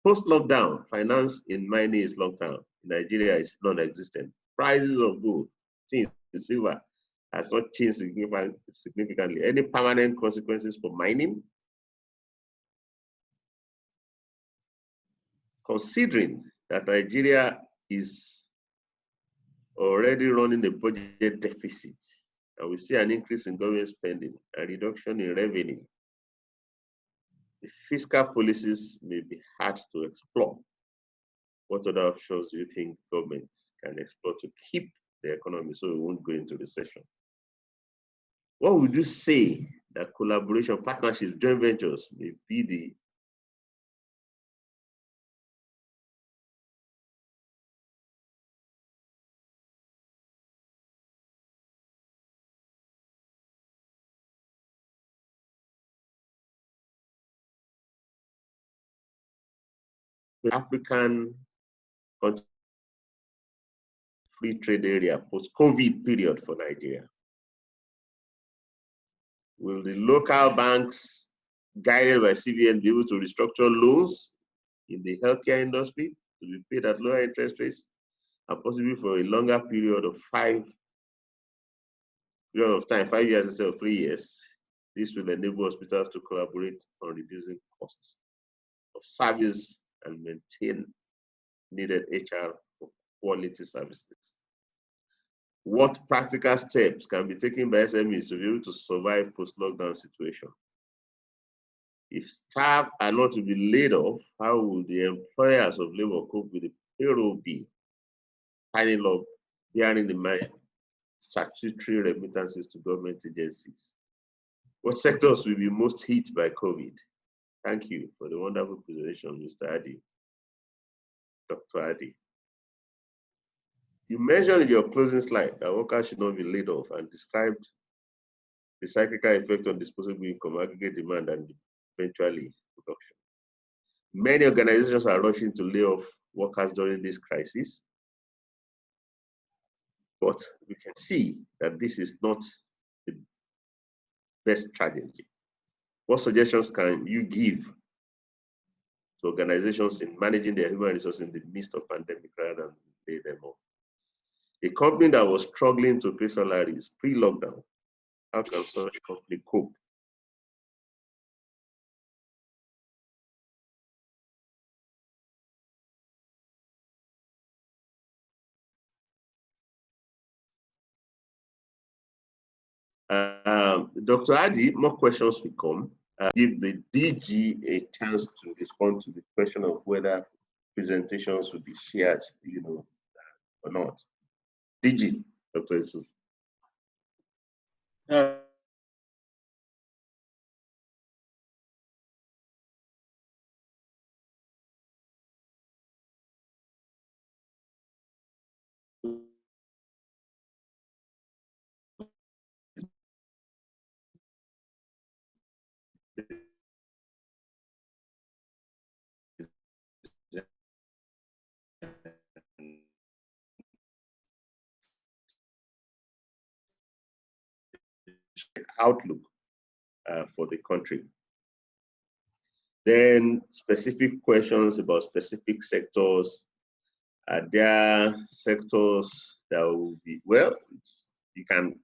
Speaker 2: Post-lockdown, finance in mining is locked down. In Nigeria, is non-existent. Prices of gold, tin, silver has not changed significantly. Any permanent consequences for mining? Considering that Nigeria is already running a budget deficit, and we see an increase in government spending, a reduction in revenue, the fiscal policies may be hard to explore. What other options do you think governments can explore to keep the economy so we won't go into recession? What would you say that collaboration, partnerships, joint ventures may be the African free trade area post-COVID period for Nigeria? Will the local banks guided by CBN be able to restructure loans in the healthcare industry to be paid at lower interest rates and possibly for a longer period of 5 years instead of 3 years? This will enable hospitals to collaborate on reducing costs of service and maintain needed HR for quality services. What practical steps can be taken by SMEs to be able to survive post-lockdown situation? If staff are not to be laid off, how will the employers of labor cope with the payroll bill, piling up, bearing in mind statutory remittances to government agencies? What sectors will be most hit by COVID? Thank you for the wonderful presentation, Mr. Adi, Dr. Adi. You mentioned in your closing slide that workers should not be laid off and described the cyclical effect on disposable income, aggregate demand, and eventually production. Many organizations are rushing to lay off workers during this crisis, but we can see that this is not the best strategy. What suggestions can you give to organizations in managing their human resources in the midst of pandemic rather than lay them off? A company that was struggling to pay salaries pre-lockdown, how can such a company cope? Dr. Adi, more questions will come. Give the DG a chance to respond to the question of whether presentations will be shared, or not. DG, Dr. Yusuf. outlook for the country. Then specific questions about specific sectors. Are there sectors that will be, well, you can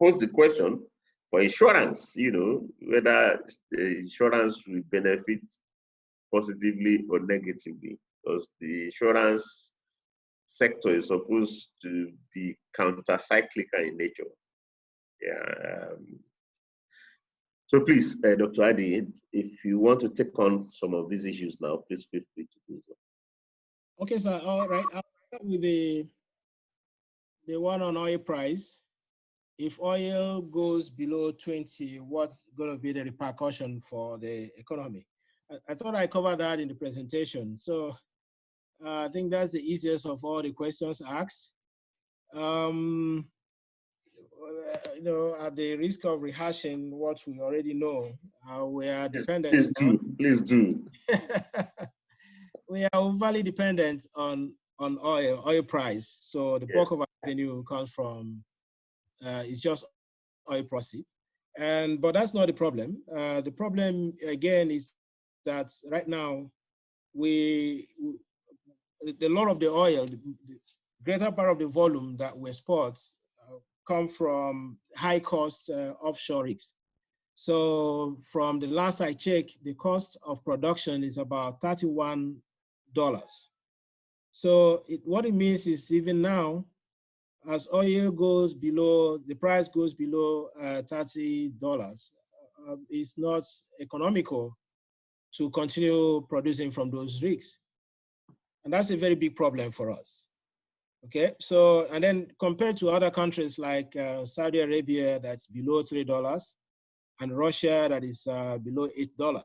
Speaker 2: pose the question for insurance, you know, whether the insurance will benefit positively or negatively, because the insurance sector is supposed to be counter-cyclical in nature. Yeah. So please, Dr. Adi, if you want to take on some of these issues now, please feel free to do so.
Speaker 3: Okay, sir. All right. I'll start with the one on oil price. If oil goes below 20, what's going to be the repercussion for the economy? I thought I covered that in the presentation. So I think that's the easiest of all the questions asked. You know, at the risk of rehashing what we already know, we are dependent.
Speaker 2: Please do.
Speaker 3: We are overly dependent on oil price. So the bulk of our revenue comes from, it's just oil proceeds. But that's not the problem. The problem again is that right now, a lot of the oil, the greater part of the volume that we export come from high cost offshore rigs. So from the last I checked, the cost of production is about $31. So what it means is even now, as oil goes below, the price goes below $30, it's not economical to continue producing from those rigs. And that's a very big problem for us. Okay, so, and then compared to other countries like Saudi Arabia, that's below $3, and Russia, that is below $8.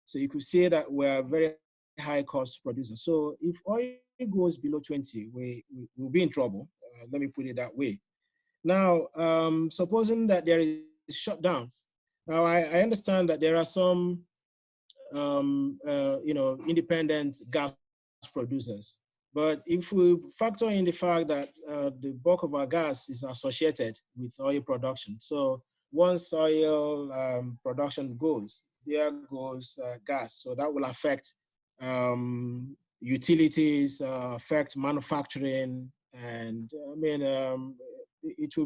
Speaker 3: So you could see that we're a very high cost producer. So if oil goes below 20, we'll be in trouble. Let me put it that way. Now, supposing that there is shutdowns. Now, I understand that there are some, you know, independent gas producers. But if we factor in the fact that the bulk of our gas is associated with oil production, so once oil production goes, there goes gas. So that will affect utilities, affect manufacturing, and I mean, it will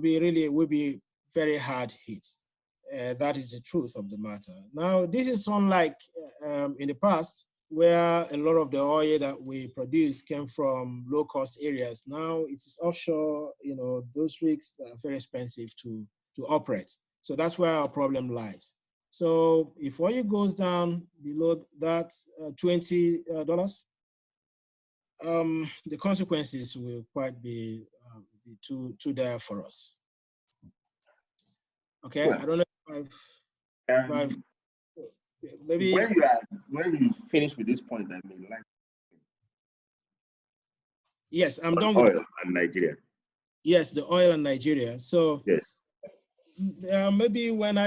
Speaker 3: be very hard hit. That is the truth of the matter. Now, this is unlike in the past, where a lot of the oil that we produce came from low-cost areas. Now it is offshore, you know, those rigs are very expensive to operate. So that's where our problem lies. So if oil goes down below that $20, the consequences will quite be too dire for us. Okay, well, I don't know if I've maybe
Speaker 2: when you finish with this point, I mean, like,
Speaker 3: yes, I'm done with
Speaker 2: oil and Nigeria.
Speaker 3: Yes, the oil and Nigeria. So
Speaker 2: yes,
Speaker 3: maybe when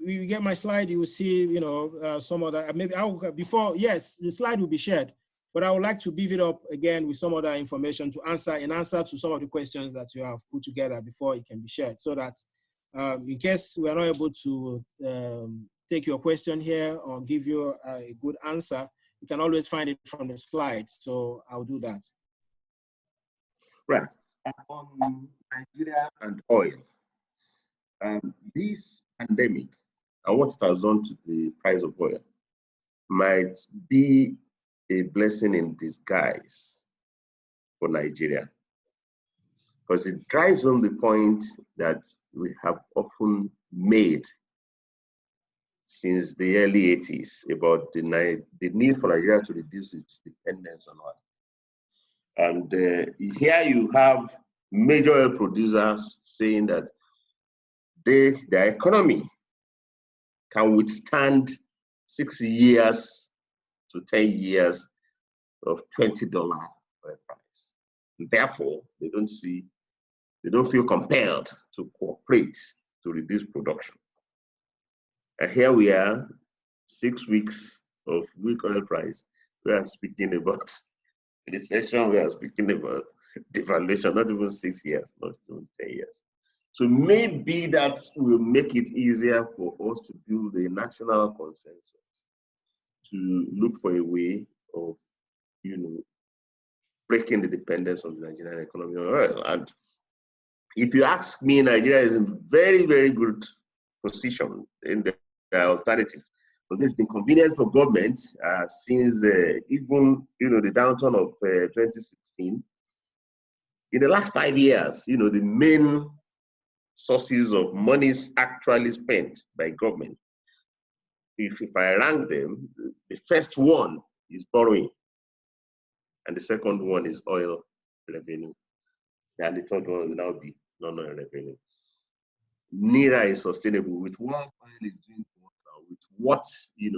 Speaker 3: we get my slide, you will see, you know, some other, maybe before, yes, the slide will be shared, but I would like to beef it up again with some other information to answer to some of the questions that you have put together before it can be shared, so that in case we are not able to take your question here or give you a good answer, you can always find it from the slide. So I'll do that.
Speaker 2: Right. On Nigeria and oil, this pandemic and what it has done to the price of oil might be a blessing in disguise for Nigeria, because it drives home the point that we have often made since the early 80s about the need for Nigeria to reduce its dependence on oil. And here you have major oil producers saying that their economy can withstand 6 years to 10 years of $20 oil price. And therefore, they don't feel compelled to cooperate to reduce production. And here we are, 6 weeks of weak oil price. We are speaking about recession, we are speaking about devaluation, not even 6 years, not even 10 years. So maybe that will make it easier for us to build a national consensus to look for a way of, breaking the dependence of the Nigerian economy on oil. And if you ask me, Nigeria is in very, very good position in the alternative. But it's been convenient for government since even, the downturn of 2016. In the last 5 years, the main sources of monies actually spent by government, if I rank them, the first one is borrowing, and the second one is oil revenue, and the third one will now be non-oil revenue. Neither is sustainable with what oil is doing to us now, with what the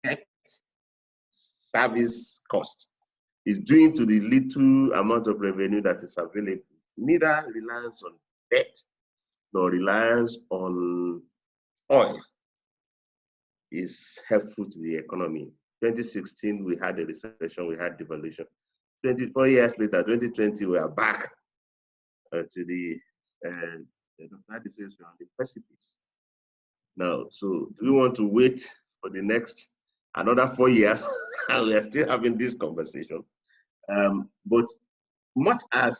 Speaker 2: debt service cost is doing to the little amount of revenue that is available. Neither reliance on debt nor reliance on oil is helpful to the economy. 2016, we had a recession, we had devaluation. 24 years later, 2020, we are back to the precipice. Now, so do we want to wait for the next another 4 years? And we are still having this conversation. But much as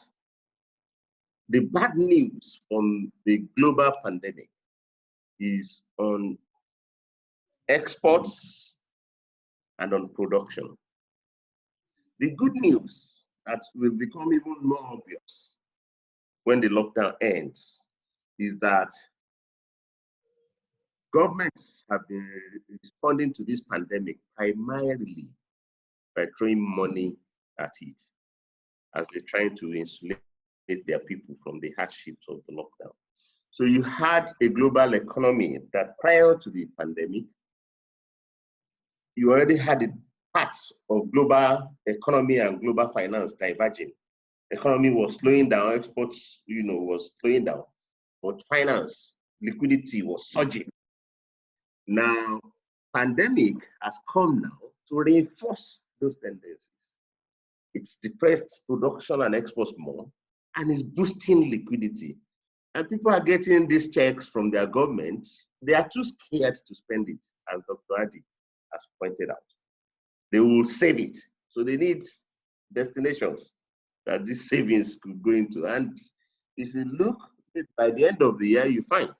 Speaker 2: the bad news from the global pandemic is on exports and on production, the good news that will become even more obvious when the lockdown ends is that governments have been responding to this pandemic primarily by throwing money at it as they're trying to insulate their people from the hardships of the lockdown. So you had a global economy that prior to the pandemic, you already had the parts of global economy and global finance diverging. Economy was slowing down, exports, was slowing down, but finance, liquidity was surging. Now, pandemic has come now to reinforce those tendencies. It's depressed production and exports more, and it's boosting liquidity. And people are getting these checks from their governments. They are too scared to spend it, as Dr. Adi has pointed out. They will save it. So they need destinations that these savings could go into. And if you look, by the end of the year, you find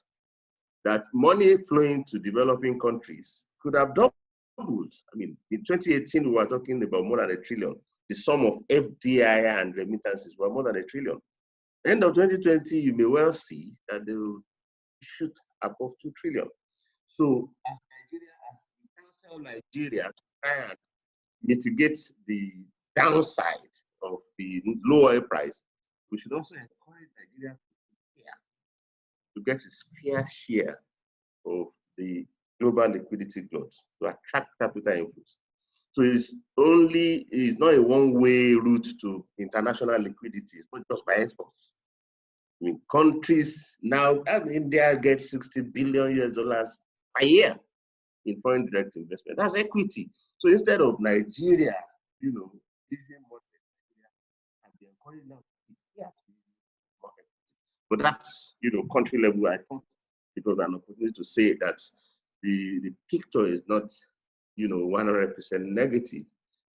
Speaker 2: that money flowing to developing countries could have doubled. I mean, in 2018, we were talking about more than $1 trillion. The sum of FDI and remittances were more than $1 trillion. End of 2020, you may well see that they will shoot above $2 trillion. So as Nigeria to try and mitigate the downside of the low oil price, we should also encourage Nigeria to get its fair share of the global liquidity growth to attract capital inflows. So it's not a one-way route to international liquidity. It's not just by exports. I mean, countries now, India gets $60 billion a year in foreign direct investment. That's equity. So instead of Nigeria, giving money to Nigeria, and they encourage them to be here to market. But that's, country level. I thought it was an opportunity to say that the picture is not, 100% negative.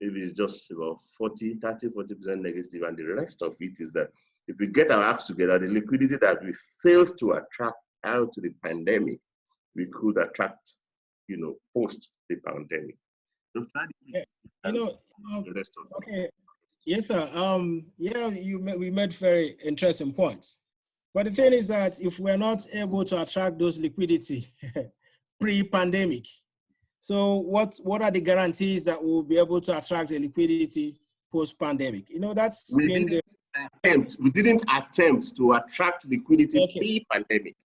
Speaker 2: Maybe it's just about 40% negative, and the rest of it is that if we get our acts together, the liquidity that we failed to attract out to the pandemic, we could attract, post the pandemic.
Speaker 3: Okay. Yes, sir. We made very interesting points. But the thing is that if we're not able to attract those liquidity pre-pandemic, so what are the guarantees that we'll be able to attract the liquidity post-pandemic? That's
Speaker 2: we didn't attempt to attract liquidity pre-pandemic.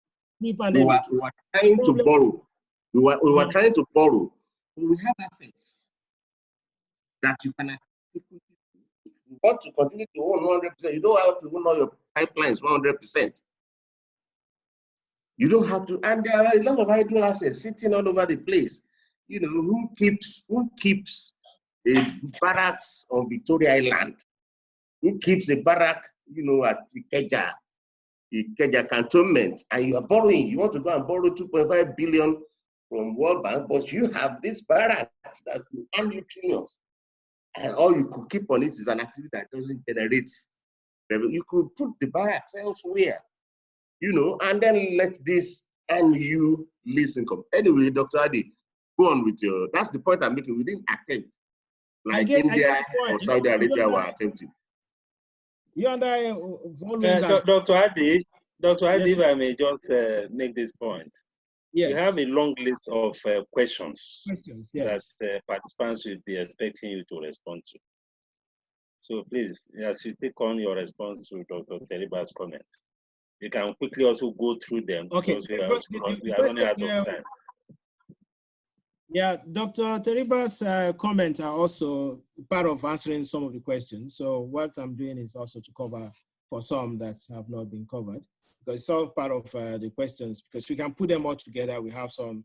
Speaker 3: Pre-pandemic.
Speaker 2: We were trying to borrow. We were trying to borrow. We have assets that you can if you want to continue to own 100%, you don't have to own all your pipelines 100%. You don't have to, and there are a lot of idle assets sitting all over the place. Who keeps a barracks on Victoria Island? Who keeps a barrack, at Ikeja? Ikeja cantonment, and you are borrowing. You want to go and borrow 2.5 billion from World Bank, but you have this barracks that will earn you trillions. And all you could keep on it is an activity that doesn't generate revenue. You could put the barracks elsewhere, and then let this earn you lease income. Anyway, Dr. Adi, go on with your, that's the point I'm making. We didn't attempt, like India or Saudi Arabia were attempting.
Speaker 3: You and I
Speaker 1: Dr. Adi,
Speaker 3: yes,
Speaker 1: if I may just make this point.
Speaker 3: Yes.
Speaker 1: You have a long list of questions
Speaker 3: yes.
Speaker 1: that participants will be expecting you to respond to. So please, as you take on your response to Dr. Teriba's comments, you can quickly also go through them, because we are running out of time.
Speaker 3: Yeah, Dr. Teriba's comments are also part of answering some of the questions. So what I'm doing is also to cover for some that have not been covered, because it's all part of the questions, because we can put them all together. We have some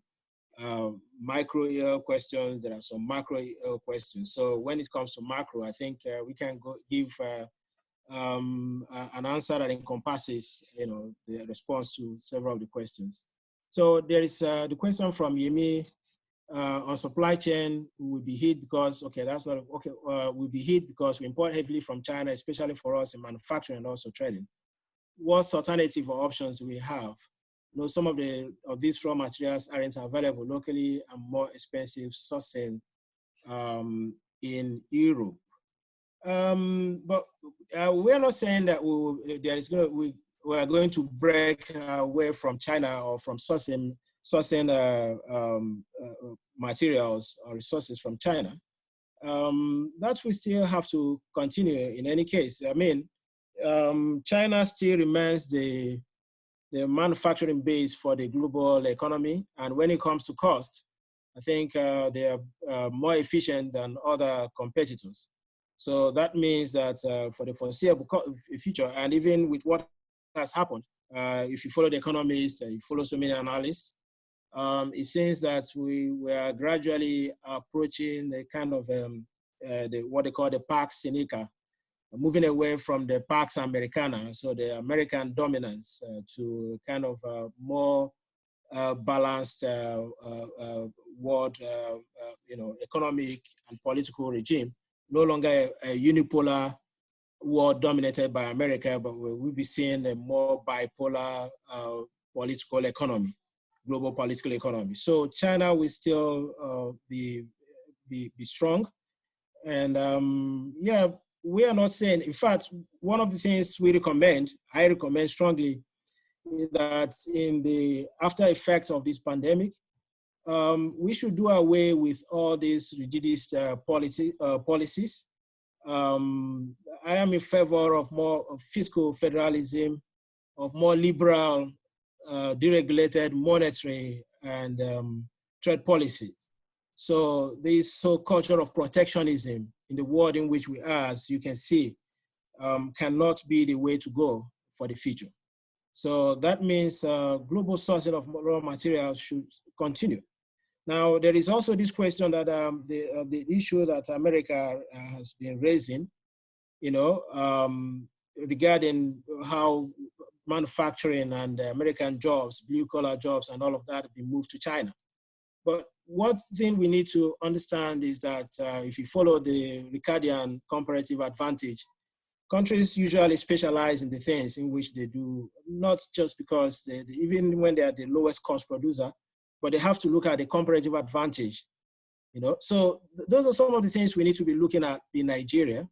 Speaker 3: micro questions, there are some macro questions. So when it comes to macro, I think we can give an answer that encompasses, the response to several of the questions. So there is the question from Yemi on supply chain. Will be hit because, will be hit because we import heavily from China, especially for us in manufacturing and also trading. What alternative or options do we have? Some of these raw materials aren't available locally and more expensive sourcing in Europe. But we're not saying that we are going to break away from China or from sourcing materials or resources from China. That we still have to continue in any case. I mean, China still remains the manufacturing base for the global economy. And when it comes to cost, I think they are more efficient than other competitors. So that means that for the foreseeable future, and even with what has happened, if you follow the economists and you follow so many analysts, it seems that we are gradually approaching the kind of what they call the Pax Sinica, moving away from the Pax Americana, so the American dominance, to kind of more balanced world, economic and political regime. No longer a unipolar world dominated by America, but we'll be seeing a more bipolar political economy, global political economy. So China will still be strong, and yeah, we are not saying. In fact, one of the things I recommend strongly, is that in the after effects of this pandemic, we should do away with all these rigidist policies. I am in favor of more fiscal federalism, of more liberal, deregulated monetary and trade policies. So this culture of protectionism in the world in which we are, as you can see, cannot be the way to go for the future. So that means global sourcing of raw materials should continue. Now, there is also this question that the issue that America has been raising, regarding how manufacturing and American jobs, blue-collar jobs and all of that have been moved to China. But one thing we need to understand is that if you follow the Ricardian comparative advantage, countries usually specialize in the things in which they do, not just because even when they are the lowest cost producer, but they have to look at the comparative advantage, So those are some of the things we need to be looking at in Nigeria.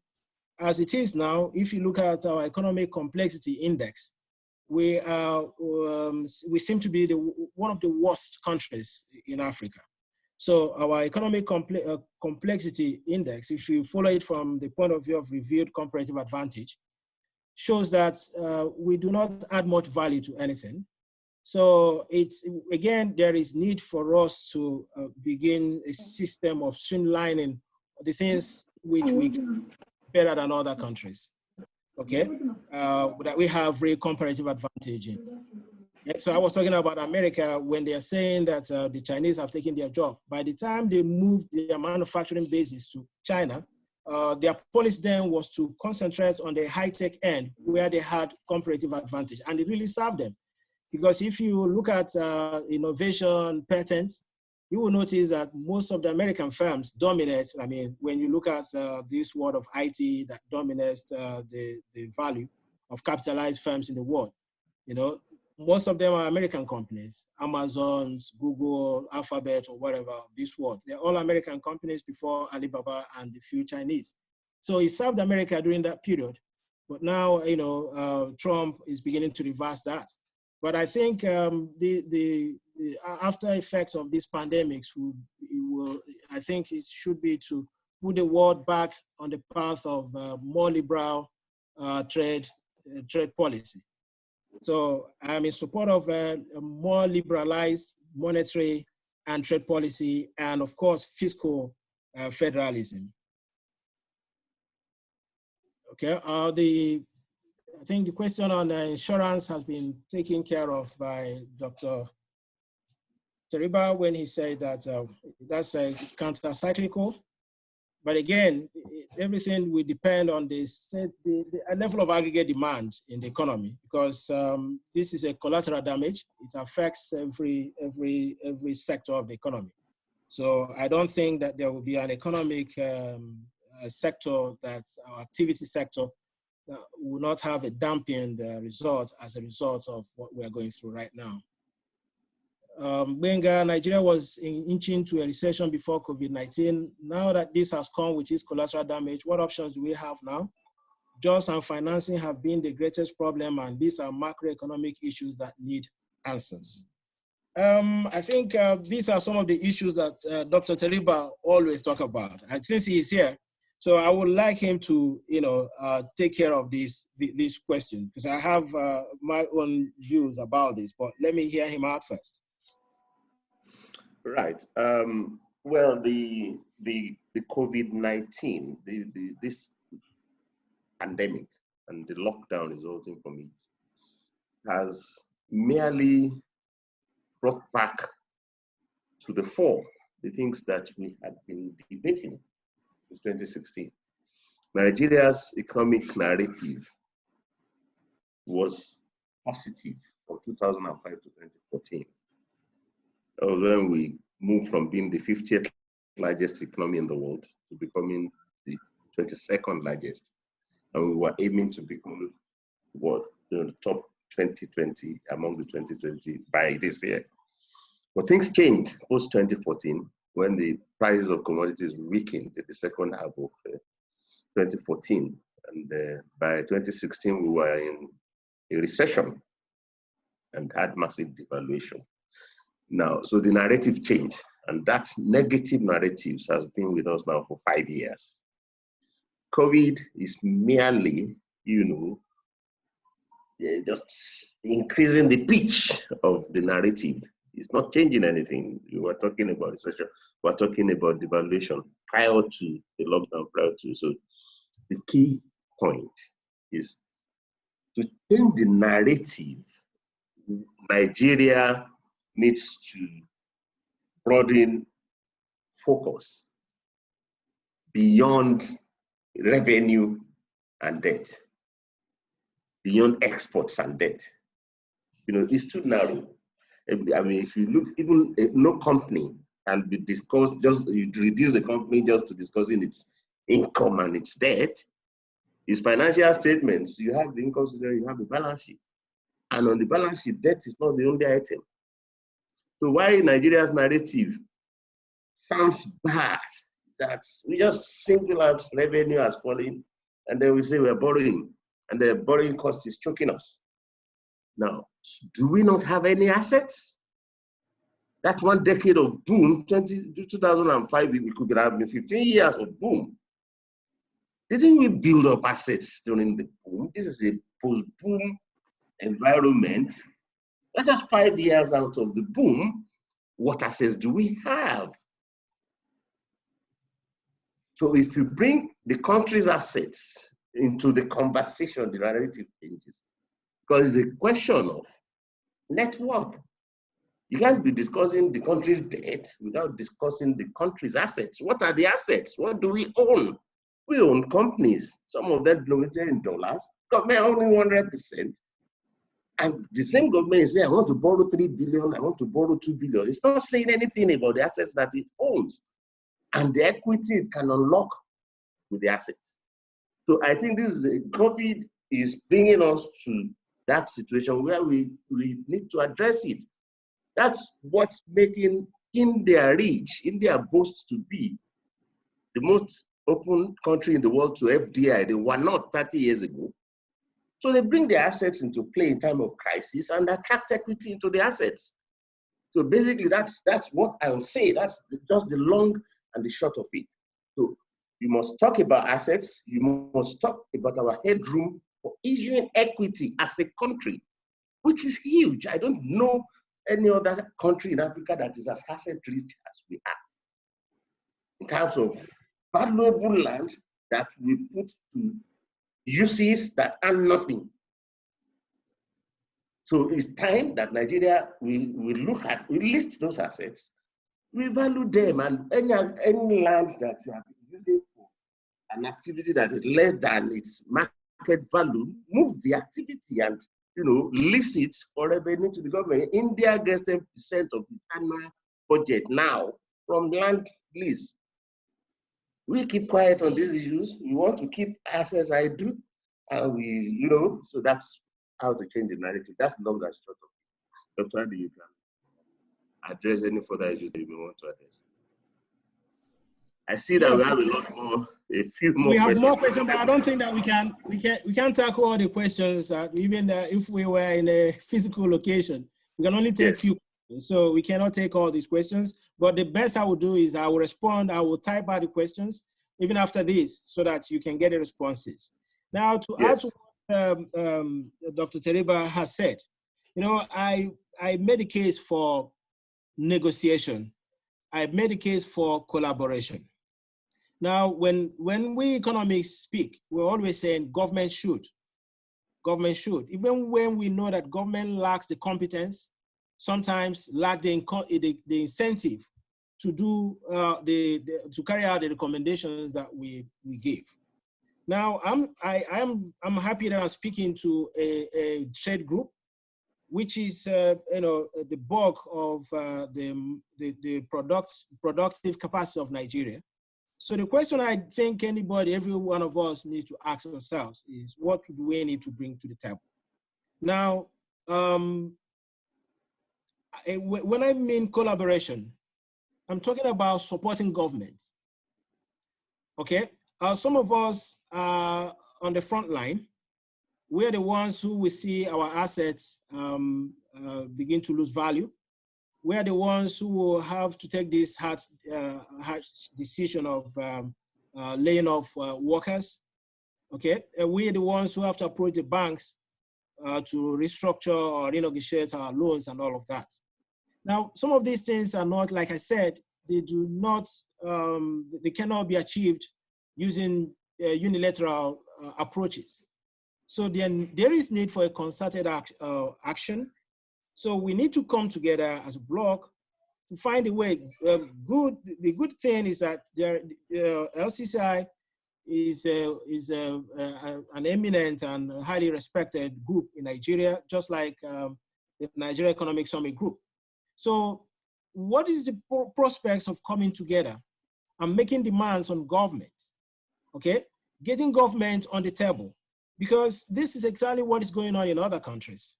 Speaker 3: As it is now, if you look at our economic complexity index, we seem to be one of the worst countries in Africa. So our economic complexity index, if you follow it from the point of view of revealed comparative advantage, shows that we do not add much value to anything. So again, there is need for us to begin a system of streamlining the things which we can better than other countries, okay? That we have real comparative advantage in. And so I was talking about America when they are saying that the Chinese have taken their job. By the time they moved their manufacturing bases to China, their policy then was to concentrate on the high-tech end where they had comparative advantage, and it really served them. Because if you look at innovation patents, you will notice that most of the American firms dominate. I mean, when you look at this world of IT that dominates the value of capitalized firms in the world, most of them are American companies, Amazon's, Google, Alphabet, or whatever, this world. They're all American companies before Alibaba and a few Chinese. So it served America during that period. But now, Trump is beginning to reverse that. But I think the after effect of these pandemics I think it should be to put the world back on the path of more liberal trade policy. So I'm in support of a more liberalized monetary and trade policy, and of course, fiscal federalism. Okay, I think the question on insurance has been taken care of by Dr. Teriba when he said that it's counter-cyclical. But again, everything will depend on the level of aggregate demand in the economy, because this is a collateral damage. It affects every sector of the economy. So I don't think that there will be an economic sector or activity sector that will not have a dampened result as a result of what we are going through right now. Nigeria was inching to a recession before COVID-19. Now that this has come with its collateral damage, what options do we have now? Jobs and financing have been the greatest problem, and these are macroeconomic issues that need answers. I think these are some of the issues that Dr. Teriba always talk about. And since he is here, so I would like him to, take care of these questions, because I have my own views about this, but let me hear him out first.
Speaker 2: Right. Well, the COVID-19, this pandemic and the lockdown resulting from it has merely brought back to the fore the things that we had been debating since 2016. Nigeria's economic narrative was positive from 2005 to 2014. When we moved from being the 50th largest economy in the world to becoming the 22nd largest. And we were aiming to become the top 2020 among the 2020 by this year. But things changed post 2014 when the prices of commodities weakened in the second half of 2014. And by 2016, we were in a recession and had massive devaluation. Now, so the narrative changed, and that negative narrative has been with us now for 5 years. COVID is merely, just increasing the pitch of the narrative. It's not changing anything. We were talking about recession, we're talking about devaluation prior to the lockdown, So the key point is to change the narrative. Nigeria needs to broaden focus beyond revenue and debt, beyond exports and debt. It's too narrow. I mean, if you look, even no company can be discussed, you reduce the company just to discussing its income and its debt. Its financial statements, you have the income statement, you have the balance sheet. And on the balance sheet, debt is not the only item. So why Nigeria's narrative sounds bad, that we just single out revenue as falling, and then we say we're borrowing, and the borrowing cost is choking us. Now, do we not have any assets? That one decade of boom, 2005, we could have been 15 years of boom. Didn't we build up assets during the boom? This is a post-boom environment. Let us 5 years out of the boom, what assets do we have? So if you bring the country's assets into the conversation, the narrative changes. Because it's a question of net worth. You can't be discussing the country's debt without discussing the country's assets. What are the assets? What do we own? We own companies. Some of them denominated in dollars. Government owning 100%. And the same government is saying, I want to borrow 3 billion, I want to borrow 2 billion. It's not saying anything about the assets that it owns and the equity it can unlock with the assets. So I think this is COVID is bringing us to that situation where we need to address it. That's what's making India rich. India boasts to be the most open country in the world to FDI. They were not 30 years ago. So they bring their assets into play in time of crisis and attract equity into the assets. So basically, that's what I would say. That's just the long and the short of it. So you must talk about assets. You must talk about our headroom for issuing equity as a country, which is huge. I don't know any other country in Africa that is as asset rich as we are. In terms of valuable land that we put to uses that earn nothing. So it's time that Nigeria, we list those assets, we value them, and any land that you have been using for an activity that is less than its market value, move the activity and list it for revenue to the government. India gets 10% of the annual budget now from land lease. We keep quiet on these issues. We want to keep assets idle, and so that's how to change the narrative. That's long and short of it. Dr. Adi, you can address any further issues that you may want to address. I see that we have a few more.
Speaker 3: We have more questions, but I don't think that we can tackle all the questions. Even if we were in a physical location, we can only take few. So we cannot take all these questions, but the best I will do is I will respond, I will type out the questions even after this so that you can get the responses. Now to add to what Dr. Teriba has said, I made a case for negotiation. I made a case for collaboration. Now, when we economists speak, we're always saying government should. Government should. Even when we know that government lacks the competence, sometimes lack the incentive to do to carry out the recommendations that we give. Now I'm happy that I'm speaking to a trade group, which is the bulk of the productive capacity of Nigeria. So the question I think every one of us needs to ask ourselves is, what do we need to bring to the table? Now, when I mean collaboration, I'm talking about supporting government. Okay, some of us are on the front line. We're the ones who will see our assets begin to lose value. We're the ones who will have to take this hard decision of laying off workers. Okay, and we're the ones who have to approach the banks to restructure or renegotiate our loans and all of that. Now, some of these things are not, like I said, they do not, they cannot be achieved using unilateral approaches. So then there is need for a concerted action. So we need to come together as a bloc to find a way. The good thing is that Lcci is an eminent and highly respected group in Nigeria, just like the Nigerian Economic Summit Group. So what is the prospects of coming together and making demands on government, okay? Getting government on the table, because this is exactly what is going on in other countries.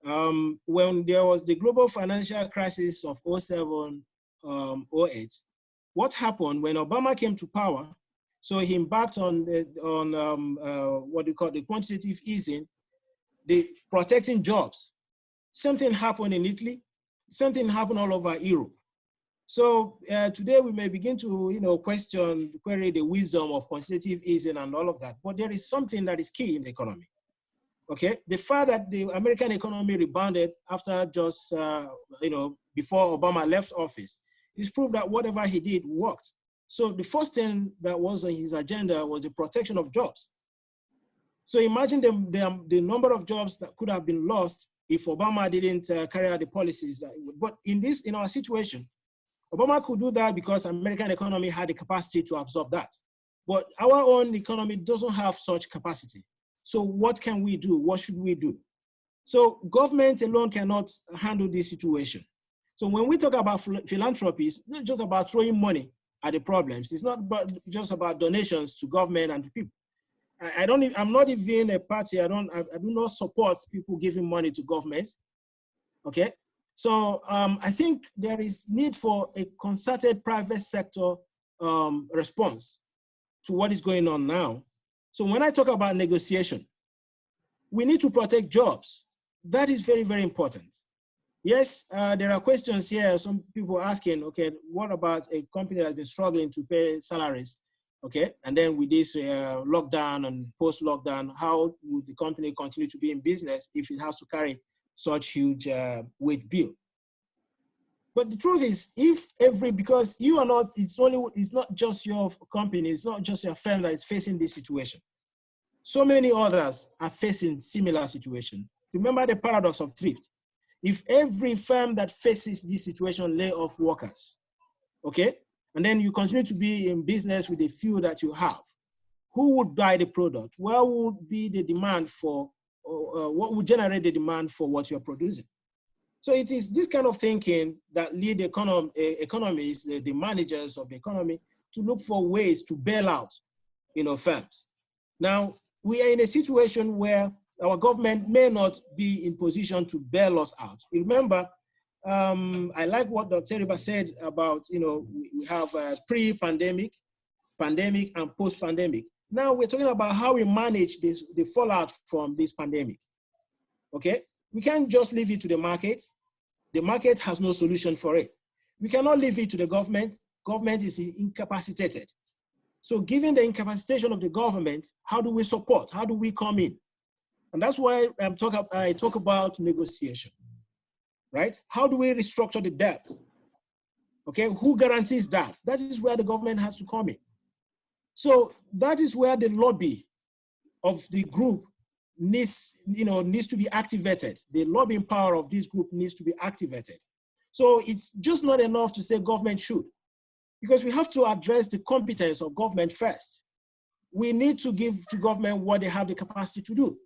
Speaker 3: When there was the global financial crisis of 07, 08, what happened when Obama came to power? So he embarked on what they call the quantitative easing, the protecting jobs. Something happened in Italy. Something happened all over Europe. So today we may begin to query the wisdom of quantitative easing and all of that, but there is something that is key in the economy. Okay, the fact that the American economy rebounded after just before Obama left office is proof that whatever he did worked. So the first thing that was on his agenda was the protection of jobs. So imagine the number of jobs that could have been lost if Obama didn't carry out the policies. But in our situation, Obama could do that because American economy had the capacity to absorb that. But our own economy doesn't have such capacity. So what can we do? What should we do? So government alone cannot handle this situation. So when we talk about philanthropy, it's not just about throwing money at the problems. It's not just about donations to government and to people. I'm not even a party. I do not support people giving money to government. Okay. So I think there is need for a concerted private sector response to what is going on now. So when I talk about negotiation, we need to protect jobs. That is very, very important. Yes, there are questions here. Some people asking, okay, what about a company that's been struggling to pay salaries? Okay, and then with this lockdown and post-lockdown, how would the company continue to be in business if it has to carry such huge weight bill? But the truth is, because you are not, it's not just your company, it's not just your firm that is facing this situation. So many others are facing similar situation. Remember the paradox of thrift. If every firm that faces this situation lay off workers, okay, and then you continue to be in business with the few that you have, who would buy the product? Where would be the demand for, what would generate the demand for what you're producing? So it is this kind of thinking that lead economists, the managers of the economy, to look for ways to bail out, firms. Now, we are in a situation where our government may not be in position to bail us out. You remember, I like what Dr. Teriba said about, we have pre-pandemic, pandemic, and post-pandemic. Now we're talking about how we manage the fallout from this pandemic, okay? We can't just leave it to the market. The market has no solution for it. We cannot leave it to the government. Government is incapacitated. So given the incapacitation of the government, how do we support? How do we come in? And that's why I talk about negotiation, right? How do we restructure the debt? Okay, who guarantees that? That is where the government has to come in. So that is where the lobby of the group needs to be activated. The lobbying power of this group needs to be activated. So it's just not enough to say government should, because we have to address the competence of government first. We need to give to government what they have the capacity to do.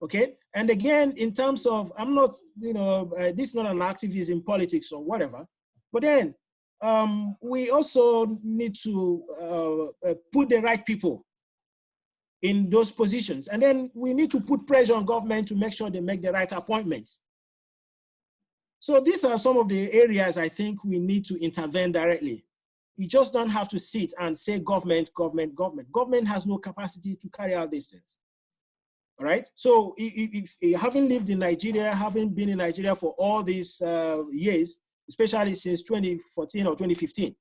Speaker 3: Okay, and again, in terms of, I'm not, this is not an activist in politics or whatever, but then we also need to put the right people in those positions. And then we need to put pressure on government to make sure they make the right appointments. So these are some of the areas I think we need to intervene directly. You just don't have to sit and say government, government, government. Government has no capacity to carry out these things. All right. So if having lived in Nigeria, having been in Nigeria for all these years, especially since 2014 or 2015,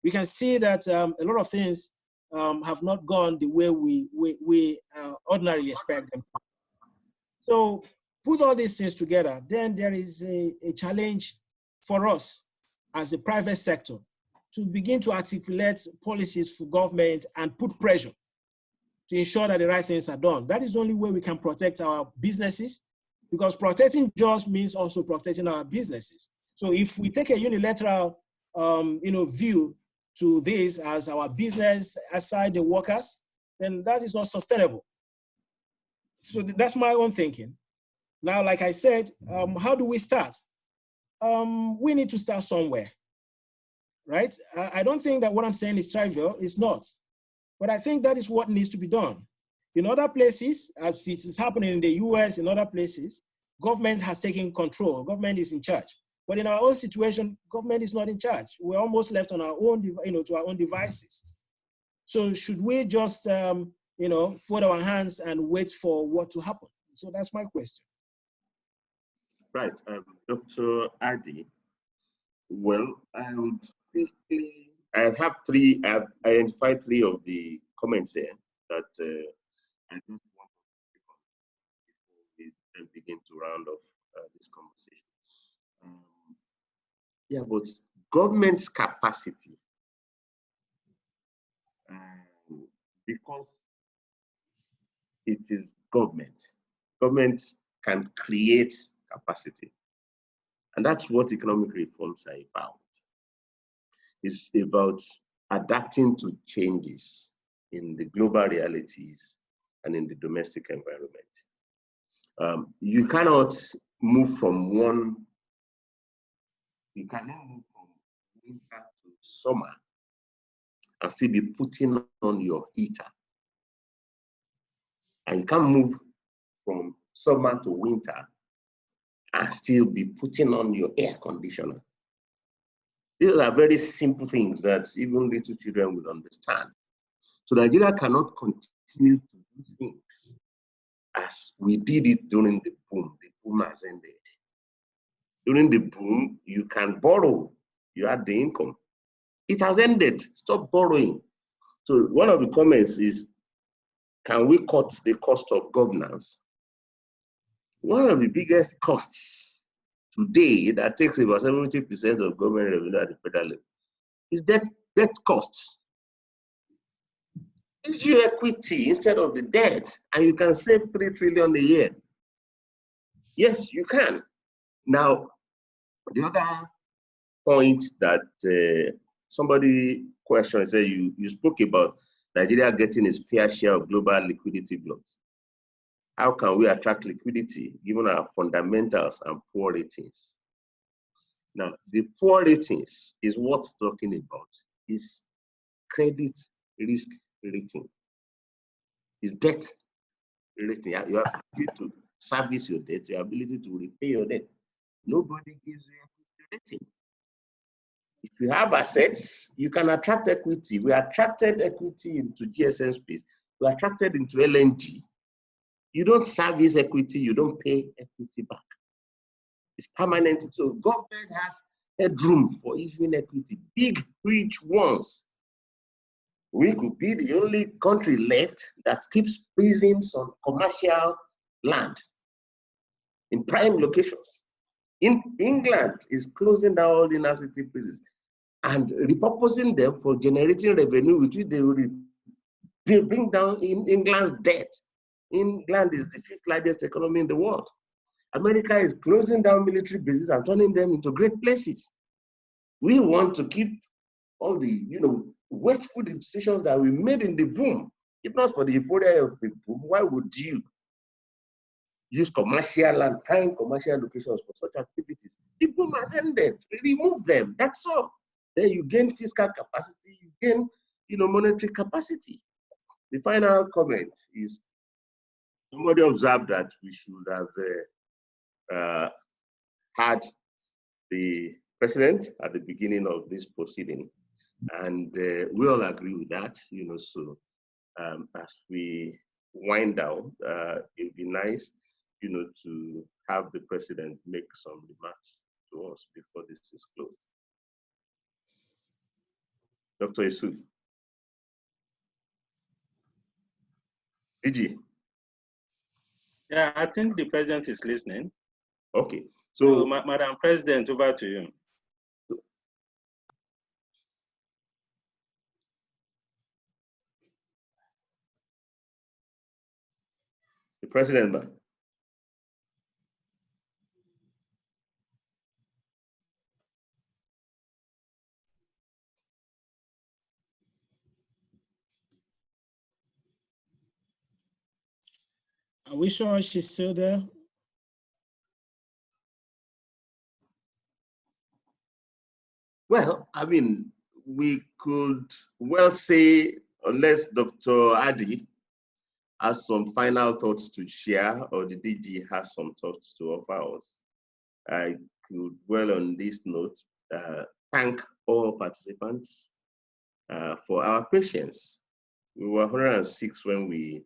Speaker 3: we can see that a lot of things have not gone the way we ordinarily expect them. So put all these things together, then there is a challenge for us as a private sector to begin to articulate policies for government and put pressure to ensure that the right things are done. That is the only way we can protect our businesses, because protecting jobs means also protecting our businesses. So if we take a unilateral view to this as our business aside the workers, then that is not sustainable. So that's my own thinking. Now, like I said, how do we start? We need to start somewhere, right? I don't think that what I'm saying is trivial, it's not. But I think that is what needs to be done. In other places, as it is happening in the US, in other places, government has taken control, government is in charge. But in our own situation, government is not in charge. We're almost left on our own, to our own devices. So should we just, fold our hands and wait for what to happen? So that's my question.
Speaker 2: Right, Dr. Adi. Well, I would quickly, I've identified three of the comments here that I just want to pick on before we then begin to round off this conversation. Yeah, but government's capacity, because it is government can create capacity. And that's what economic reforms are about. It's about adapting to changes in the global realities and in the domestic environment. You cannot move from one, you cannot move from winter to summer and still be putting on your heater. And you can't move from summer to winter and still be putting on your air conditioner. These are very simple things that even little children will understand. So Nigeria cannot continue to do things as we did it during the boom. The boom has ended. During the boom, you can borrow, you had the income. It has ended, stop borrowing. So one of the comments is, can we cut the cost of governance? One of the biggest costs today that takes about 70% of government revenue at the federal level is debt costs. Issue equity instead of the debt, and you can save 3 trillion a year. Yes, you can. Now, the other point that somebody questioned, said you spoke about Nigeria getting its fair share of global liquidity blocks. How can we attract liquidity given our fundamentals and poor ratings? Now, the poor ratings is what's talking about is credit risk rating, is debt rating. Your ability to service your debt, your ability to repay your debt. Nobody gives you equity rating. If you have assets, you can attract equity. We attracted equity into GSM space. We attracted into LNG. You don't service equity, you don't pay equity back. It's permanent. So government has headroom for issuing equity, big, huge ones. We could be the only country left that keeps prisons on commercial land in prime locations. In England is closing down all the inner city prisons and repurposing them for generating revenue, which they will bring down in England's debt. England is the 5th largest economy in the world. America is closing down military bases and turning them into great places. We want to keep all the, wasteful decisions that we made in the boom. If not for the euphoria of the boom, why would you use commercial and prime commercial locations for such activities? The boom has ended. Remove them. That's all. Then you gain fiscal capacity, you gain, monetary capacity. The final comment is, somebody observed that we should have had the president at the beginning of this proceeding, and we all agree with that. So as we wind down, it'd be nice, to have the president make some remarks to us before this is closed. Dr. Yusuf. DG.
Speaker 1: Yeah, I think the president is listening.
Speaker 2: Okay.
Speaker 1: So Madam President, over to you.
Speaker 2: The president, man.
Speaker 3: Are we sure she's still there?
Speaker 2: Well, I mean, we could well say, unless Dr. Adi has some final thoughts to share, or the DG has some thoughts to offer us, I could well on this note thank all participants for our patience. We were 106 when we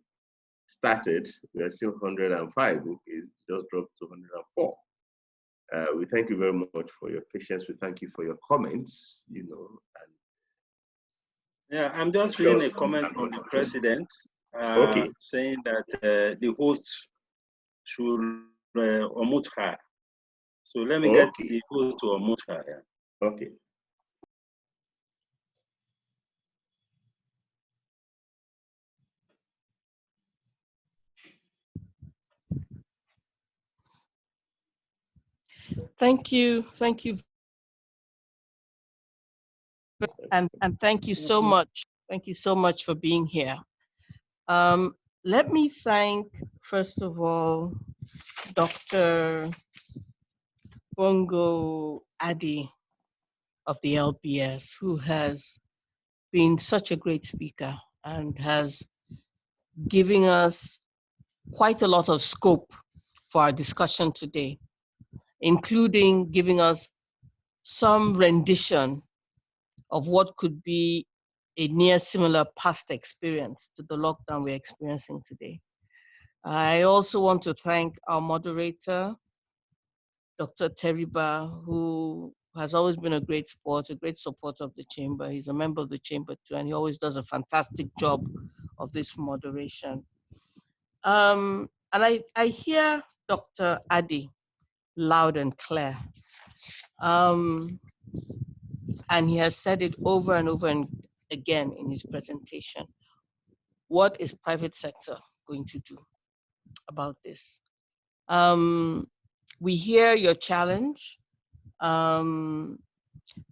Speaker 2: started. We are still 105. Okay, it's just dropped to 104. We thank you very much for your patience. We thank you for your comments, And
Speaker 1: yeah, I'm just reading a comment from the president saying that the host should unmute her. So let me get the host to unmute her. Yeah.
Speaker 2: Okay.
Speaker 4: Thank you. And thank you so much Thank you so much for being here. Let me thank, first of all, Dr. Bongo Adi of the LBS, who has been such a great speaker and has given us quite a lot of scope for our discussion today, including giving us some rendition of what could be a near similar past experience to the lockdown we're experiencing today. I also want to thank our moderator, Dr. Teriba, who has always been a great supporter of the chamber. He's a member of the chamber too, and he always does a fantastic job of this moderation. And I hear Dr. Adi loud and clear. And he has said it over and over and again in his presentation. What is private sector going to do about this? We hear your challenge.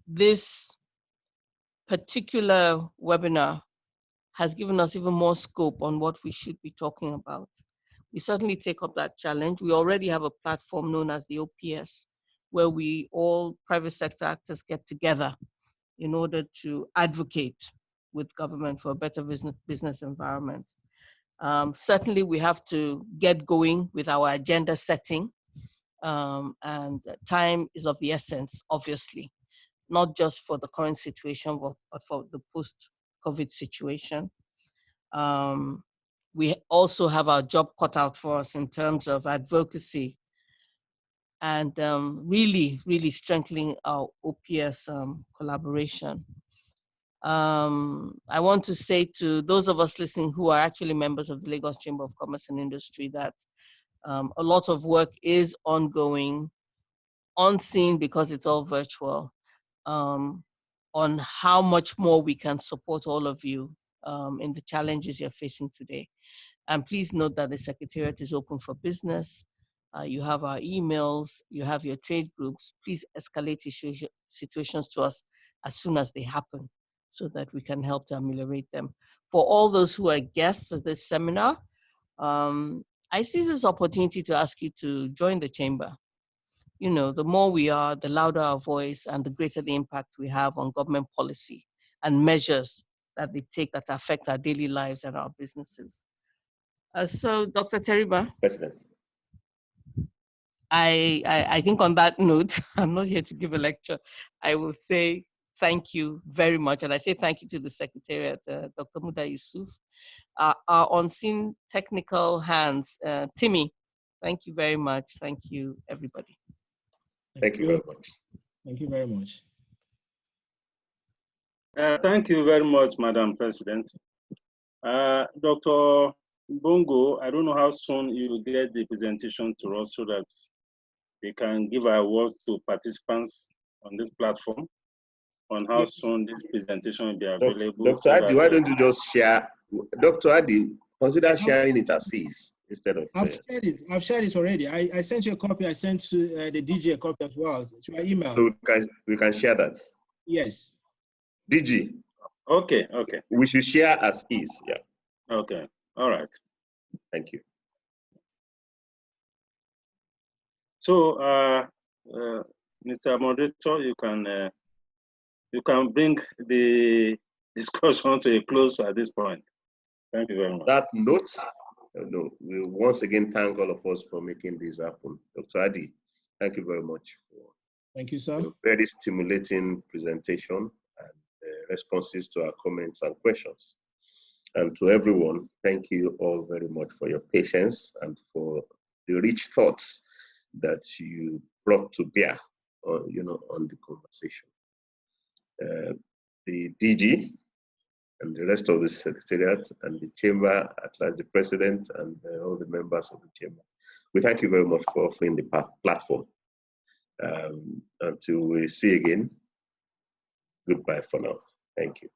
Speaker 4: This particular webinar has given us even more scope on what we should be talking about. We certainly take up that challenge. We already have a platform known as the OPS, where we all private sector actors get together in order to advocate with government for a better business environment. Certainly we have to get going with our agenda setting, and time is of the essence, obviously, not just for the current situation, but for the post-COVID situation. We also have our job cut out for us in terms of advocacy and really strengthening our OPS collaboration. I want to say to those of us listening who are actually members of the Lagos Chamber of Commerce and Industry that a lot of work is ongoing, unseen because it's all virtual, on how much more we can support all of you in the challenges you're facing today. And please note that the Secretariat is open for business. You have our emails, you have your trade groups. Please escalate situations to us as soon as they happen so that we can help to ameliorate them. For all those who are guests of this seminar, I see this opportunity to ask you to join the chamber. You know, the more we are, the louder our voice and the greater the impact we have on government policy and measures that they take that affect our daily lives and our businesses. So, Dr. Teriba,
Speaker 2: President.
Speaker 4: I think on that note, I'm not here to give a lecture. I will say thank you very much. And I say thank you to the Secretariat, Dr. Muda Yusuf, our unseen technical hands, Timmy. Thank you very much. Thank you, everybody.
Speaker 2: Thank you very much.
Speaker 3: Thank you very much.
Speaker 1: Thank you very much, Madam President. Dr. Bongo, I don't know how soon you will get the presentation to us so that we can give our words to participants on this platform on how soon this presentation will be available.
Speaker 2: Dr. Adi, why don't you just share? Dr. Adi, consider sharing it as is instead of.
Speaker 3: I've shared it already. I sent you a copy. I sent to the DJ a copy as well to my email.
Speaker 2: So we can share that.
Speaker 3: Yes.
Speaker 2: DG.
Speaker 1: Okay.
Speaker 2: We should share as is. Yeah.
Speaker 1: Okay. All right.
Speaker 2: Thank you.
Speaker 1: So, Mr. Moderator, you can bring the discussion to a close at this point. Thank you very much.
Speaker 2: That note, we once again thank all of us for making this happen. Dr. Adi, thank you very much for
Speaker 3: thank you, sir.
Speaker 2: a very stimulating presentation and responses to our comments and questions. And to everyone, thank you all very much for your patience and for the rich thoughts that you brought to bear on, on the conversation. The DG and the rest of the Secretariat and the Chamber, at large the President and all the members of the Chamber, we thank you very much for offering the platform. Until we see again, goodbye for now. Thank you.